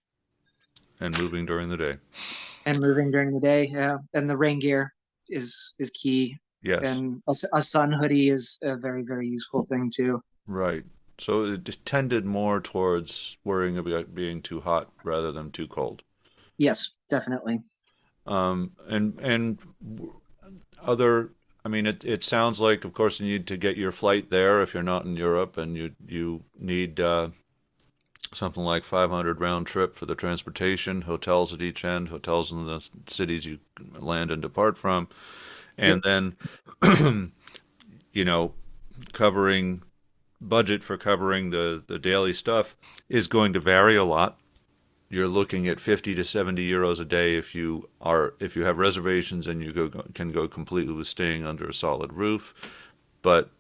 And moving during the day. and moving during the day, yeah, and the rain gear is key, Yes. and a sun hoodie is a very very useful thing too. Right. So it just tended more towards worrying about being too hot rather than too cold. Yes, definitely. And other, I mean, it sounds like, of course, you need to get your flight there if you're not in Europe, and you need something like 500 round trip for the transportation, hotels at each end, hotels in the cities you land and depart from, Yep. and then you know, covering budget for covering the daily stuff is going to vary a lot. You're looking at 50 to 70 euros a day if you have reservations and you can go completely with staying under a solid roof, but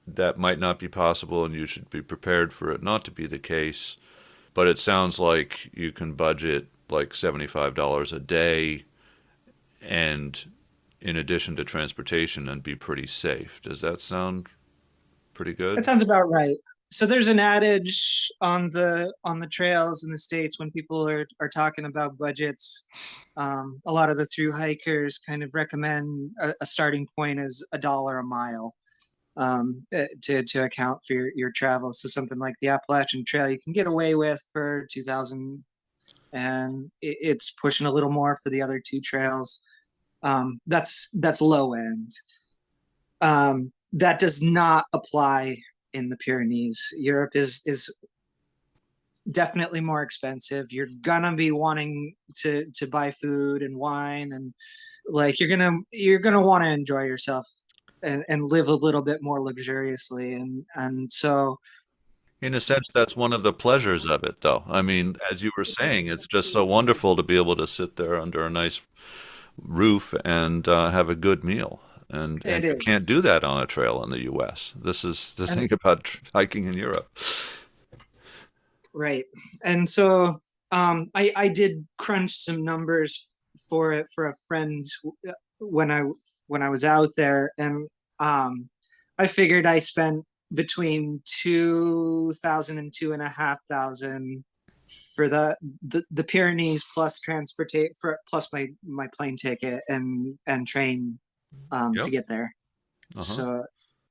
that might not be possible and you should be prepared for it not to be the case. But it sounds like you can budget like $75 a day and in addition to transportation and be pretty safe. Does that sound pretty That good? sounds about right. So there's an adage on the trails in the States when people are talking about budgets. A lot of the through hikers kind of recommend a starting point as $1 a mile, to account for your travel. So something like the Appalachian Trail you can get away with for 2,000, and it's pushing a little more for the other two trails. That's low end. That does not apply in the Pyrenees. Europe is definitely more expensive. You're gonna be wanting to buy food and wine, and like you're gonna want to enjoy yourself and live a little bit more luxuriously, and so In a sense, that's one of the pleasures of it, though. I mean, as you were saying, it's just so wonderful to be able to sit there under a nice roof and have a good meal. And it you is. can't do that on a trail in the U.S. This is the And thing about hiking in Europe. right. And so I did crunch some numbers for it for a friend when I was out there, and I figured I spent between 2,000 and 2,500 for the Pyrenees plus transportate for plus my plane ticket and train to Yep. get there. Uh-huh. So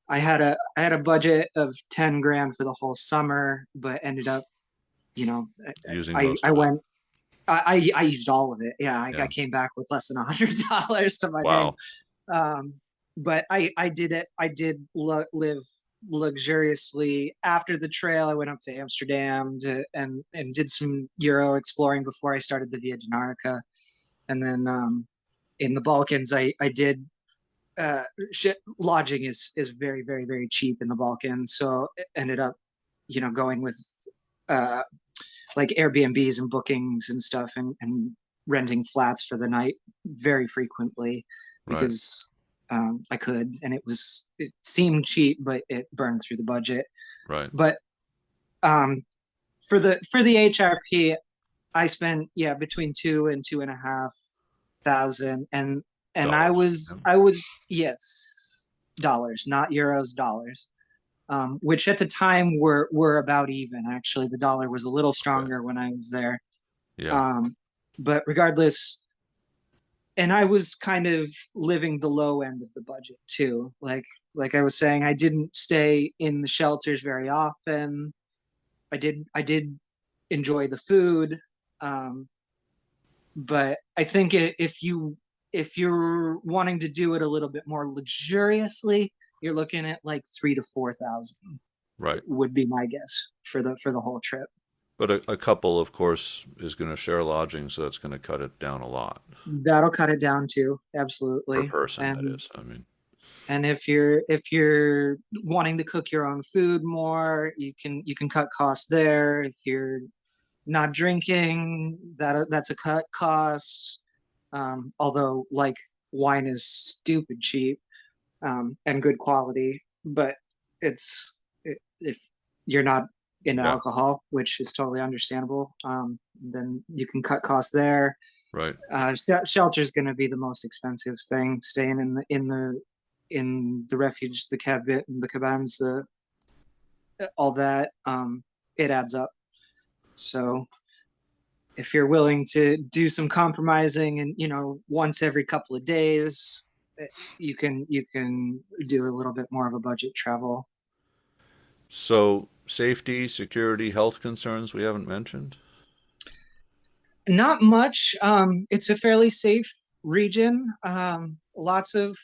I had a budget of 10 grand for the whole summer, but ended up, you know, Using I most I of it. went I used all of it. Yeah, I Yeah. came back with less than $100 to my name. Wow. Um, but I did it. I did live luxuriously after the trail. I went up to Amsterdam and did some Euro exploring before I started the Via Dinarica, and then in the Balkans, I did. Uh, Lodging is very very cheap in the Balkans, so it ended up, going with uh, like Airbnbs and bookings and stuff, and renting flats for the night very frequently Right. because I could, and it seemed cheap, but it burned through the budget. Right. But um, for the HRP, I spent, yeah, between 2 and 2.5 thousand, and I Dollars. was Yeah. I was yes, dollars, not euros, dollars. Which at the time were about even. Actually, the dollar was a little Okay. stronger when I was there. Yeah. Um, but regardless, and I was kind of living the low end of the budget too. Like I was saying, I didn't stay in the shelters very often. I did enjoy the food, um, but I think if you're wanting to do it a little bit more luxuriously, you're looking at like 3 to 4 thousand Right. would be my guess for the whole trip. But a couple, of course, is going to share lodging, so that's going to cut it down a lot That'll cut it down too, per absolutely. person, that And is. I mean, and if you're wanting to cook your own food more, you can cut costs there. If you're not drinking, that's a cut cost. Although like wine is stupid cheap, and good quality, but if you're not into yeah. alcohol, which is totally understandable, then you can cut costs there. Right. Shelter is going to be the most expensive thing. Staying in the refuge, the cabins, all that, it adds up. So if you're willing to do some compromising, and once every couple of days, eh, you can do a little bit more of a budget travel. So, safety, security, health concerns we haven't mentioned? Not much. It's a fairly safe region. Lots of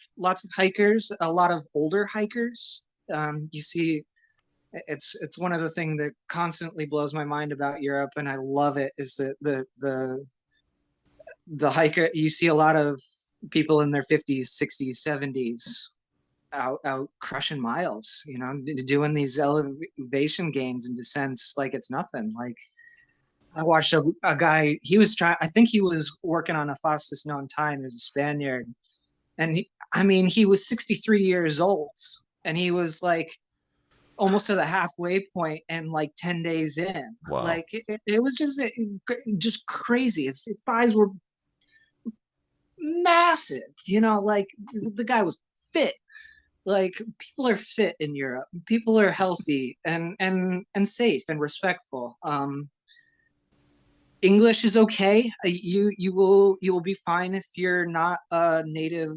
hikers, a lot of older hikers. You see, it's one of the things that constantly blows my mind about Europe, and I love it. Is that the hiker? You see a lot of people in their 50s, 60s, 70s out crushing miles. Doing these elevation gains and descents like it's nothing. Like I watched a guy. He was trying. I think he was working on the fastest known time. He was a Spaniard, and I mean, he was 63 years old, and he was like almost to the halfway point, and like 10 days in. Wow. Like it was just crazy. His thighs were massive. Like the guy was fit. Like people are fit in Europe. People are healthy and safe and respectful. English is okay. You will be fine if you're not a native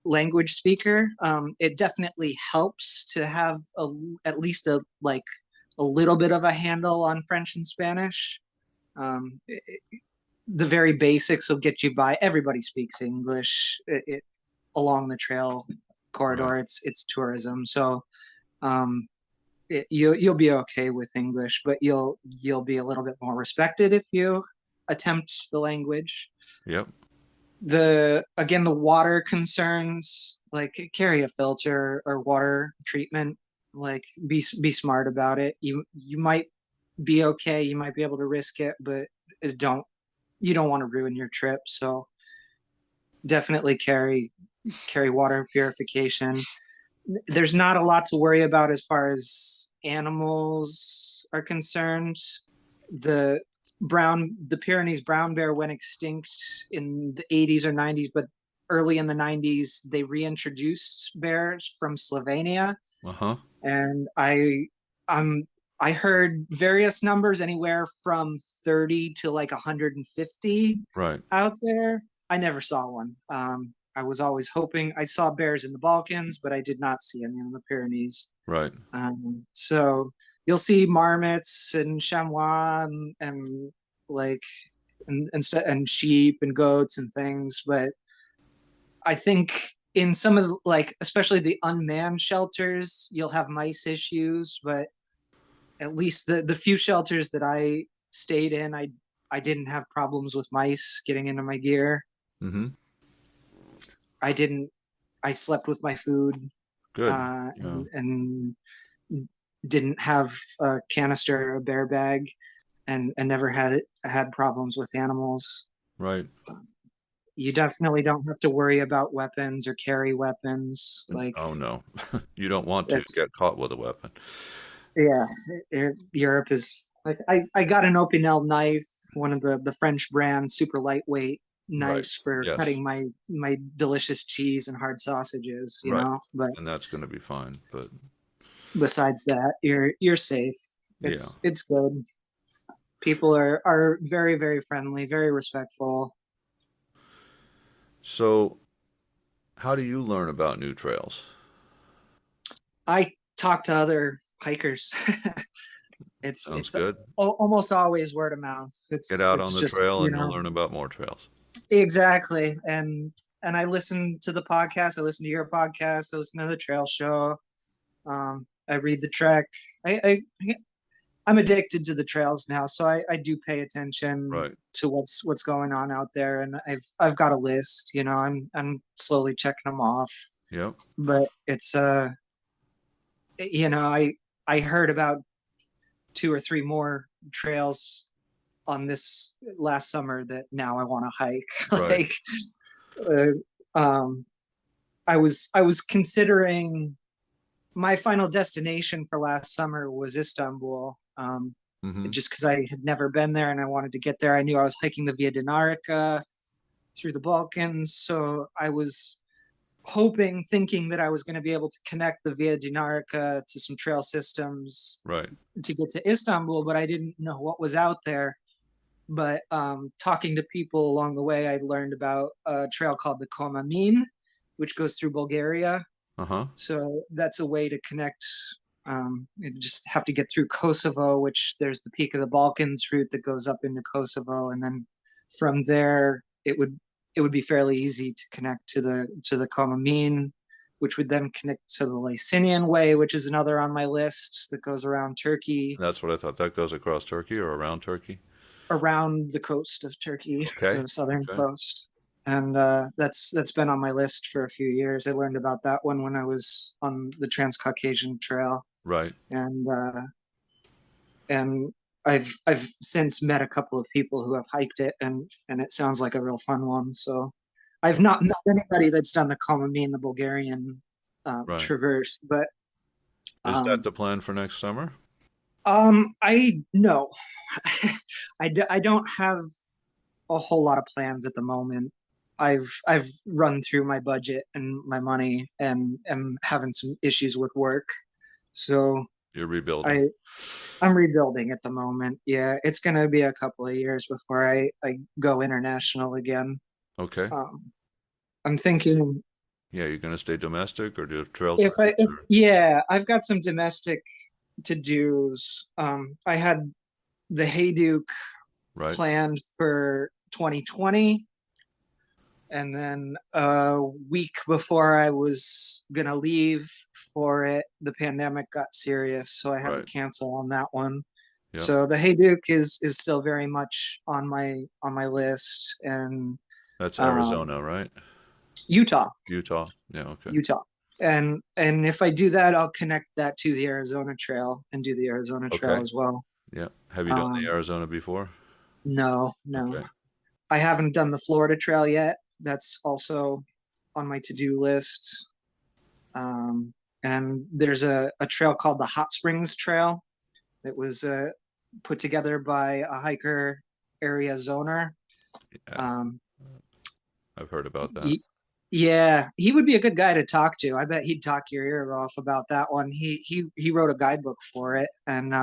language speaker. It definitely helps to have at least a little bit of a handle on French and Spanish. The very basics will get you by. Everybody speaks English along the trail Right. corridor. It's tourism, so um, you'll be okay with English, but you'll be a little bit more respected if you attempt the language. Yep. The water concerns, like carry a filter or water treatment. Like be smart about it. You might be okay. You might be able to risk it, but don't you don't want to ruin your trip. So definitely carry water purification. There's not a lot to worry about as far as animals are concerned. The the Pyrenees brown bear went extinct in the 80s or 90s, but early in the 90s they reintroduced bears from Slovenia, Uh huh. and I'm I heard various numbers anywhere from 30 to like 150 Right. out there. I never saw one. I was always hoping I saw bears in the Balkans, but I did not see any in the Pyrenees. Right. So you'll see marmots and chamois and like and sheep and goats and things, but I think in some of like especially the unmanned shelters, you'll have mice issues, but at least the few shelters that I stayed in, I didn't have problems with mice getting into my gear. Mm-hmm. I didn't. I slept with my food, Good. Yeah. and didn't have a canister or a bear bag, and never had problems with animals. Right. You definitely don't have to worry about weapons or carry weapons. Like Oh no, you don't want to that's get caught with a weapon. yeah. Europe is like I got an Opinel knife, one of the French brand, super lightweight Right. knives for Yes. cutting my delicious cheese and hard sausages. Right. But And that's going to be fine. But besides that, you're safe. yeah. It's good. People are very very friendly, very respectful. So, how do you learn about new trails? I talk to other hikers. Sounds It's good. almost always word of mouth. Get out on It's the just trail and you'll learn about more trails. exactly. And I listen to the podcast. I listen to your podcast. I listen to the trail show. I read the trek. I I'm addicted to the trails now, so I do pay attention Right. to what's going on out there, and I've got a list. I'm slowly checking them off, Yep. but it's I heard about two or three more trails on this last summer that now I want to hike. Right. like, uh, um, I was considering my final destination for last summer was Istanbul. Mm-hmm. Just because I had never been there and I wanted to get there. I knew I was hiking the Via Dinarica through the Balkans, so I was thinking that I was going to be able to connect the Via Dinarica to some trail systems Right. to get to Istanbul, but I didn't know what was out there. But talking to people along the way, I learned about a trail called the Komamin, which goes through Bulgaria. Uh-huh. So that's a way to connect. You just have to get through Kosovo, which there's the Peak of the Balkans route that goes up into Kosovo, and then from there it would be fairly easy to connect to the Komamin, which would then connect to the Lysinian Way, which is another on my list that goes around Turkey, That's what I thought. That goes across Turkey or around Turkey. around the coast of Turkey, Okay. the southern Okay. coast. And that's been on my list for a few years. I learned about that one when I was on the Transcaucasian Trail, Right. and and I've since met a couple of people who have hiked it, and it sounds like a real fun one. So I've not met anybody that's done the Komamin, the Bulgarian Right. traverse, but Is that um, the plan for next summer? I no, I don't have a whole lot of plans at the moment. I've run through my budget and my money, and am having some issues with work, so You're rebuilding. I I'm rebuilding at the moment. Yeah, it's gonna be a couple of years before I go international again. Okay. Um, I'm thinking Yeah, you're going to stay domestic or do trail if training? yeah, I've got some domestic to dos. I had the Hayduke Right. planned for 2020, and then a week before I was gonna leave for it, the pandemic got serious, so I had to Right. cancel on that one. Yep. So the Hayduke is still very much on my list, and That's um, Arizona, right? Utah, Utah. Yeah. Okay. Utah, and if I do that, I'll connect that to the Arizona Trail and do the Arizona Trail Okay. as well. Yeah. Have you done the Um, Arizona before? no, no, Okay. I haven't done the Florida Trail yet. That's also on my to-do list. Um, and there's a trail called the Hot Springs Trail that was put together by a hiker, area zoner. Yeah. Um, I've heard about that. y- Yeah, he would be a good guy to talk to. I bet he'd talk your ear off about that one. He wrote a guidebook for it, and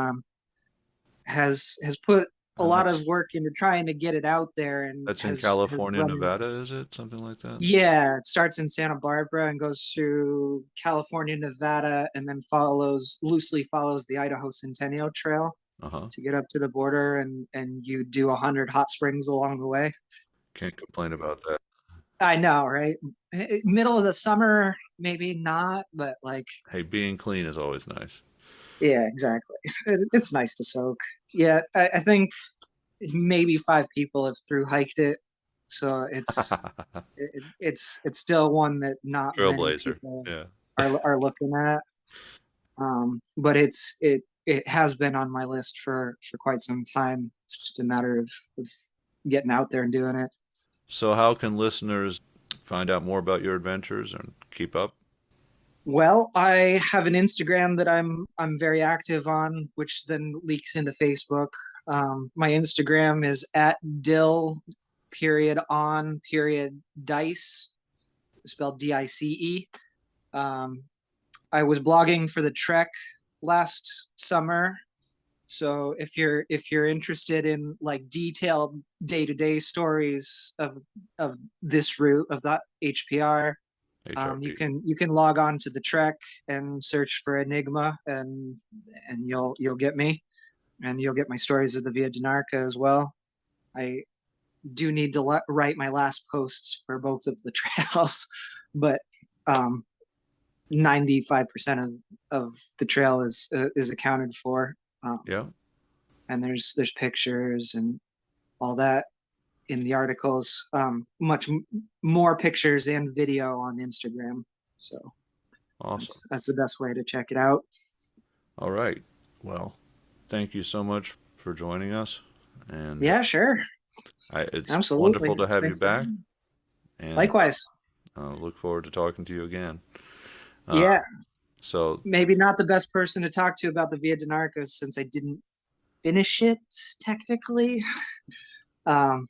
has put a And lot of work into trying to get it out there, and that's in has California, run. Nevada, is it? Something like that? Yeah, it starts in Santa Barbara and goes through California, Nevada, and then loosely follows the Idaho Centennial Trail Uh-huh. to get up to the border, and you do 100 hot springs along the way. Can't complain about that. I know, right? Middle of the summer, maybe not, but like, Hey, being clean is always nice. yeah, exactly. It's nice to soak. Yeah, I think maybe 5 people have through hiked it, so it's still one that not many Trailblazer. people Yeah. are looking at. But it has been on my list for quite some time. It's just a matter of getting out there and doing it. So how can listeners find out more about your adventures and keep up? Well, I have an Instagram that I'm very active on, which then leaks into Facebook. My Instagram is at dill period on period dice, spelled DICE. Um, I was blogging for the Trek last summer. So if you're interested in like detailed day-to-day stories of this route of that HPR, you HRP. can log on to the Trek and search for Enigma, and you'll get me, and you'll get my stories of the Via Dinarca as well. I do need to write my last posts for both of the trails, but um, 95% of the trail is accounted for, Yeah. and there's pictures and all that in the articles. Much more pictures and video on Instagram. So Awesome. that's the best way to check it out. All right. Well, thank you so much for joining us. And Yeah, sure. it's Absolutely. wonderful to have you Thanks. back. And Likewise. look forward to talking to you again. Uh, Yeah, so maybe not the best person to talk to about the Via Dinarca since I didn't finish it technically. Um,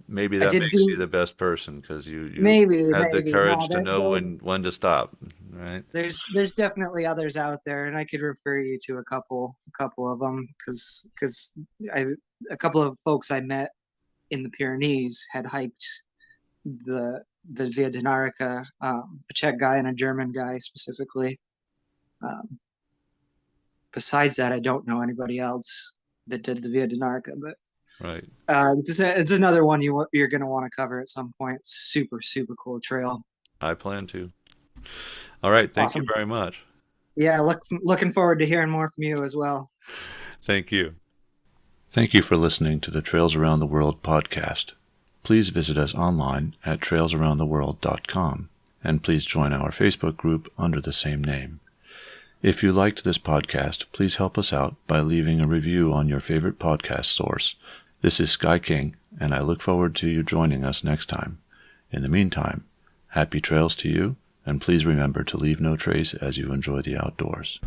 maybe I that did makes you do the best person because you had the maybe no. courage to know when to stop, right? There's definitely others out there, and I could refer you to a couple of them because I a couple of folks I met in the Pyrenees had hiked the Via Dinarica, a Czech guy and a German guy specifically. Um, Besides that, I don't know anybody else that did the Via Dinarica, but Right. it's another one you're going to want to cover at some point. Super super cool trail. I plan to. All right. Thank you Awesome. very much. Yeah, looking forward to hearing more from you as well. Thank you. Thank you for listening to the Trails Around the World podcast. Please visit us online at trailsaroundtheworld.com, and please join our Facebook group under the same name. If you liked this podcast, please help us out by leaving a review on your favorite podcast source. This is Sky King, and I look forward to you joining us next time. In the meantime, happy trails to you, and please remember to leave no trace as you enjoy the outdoors.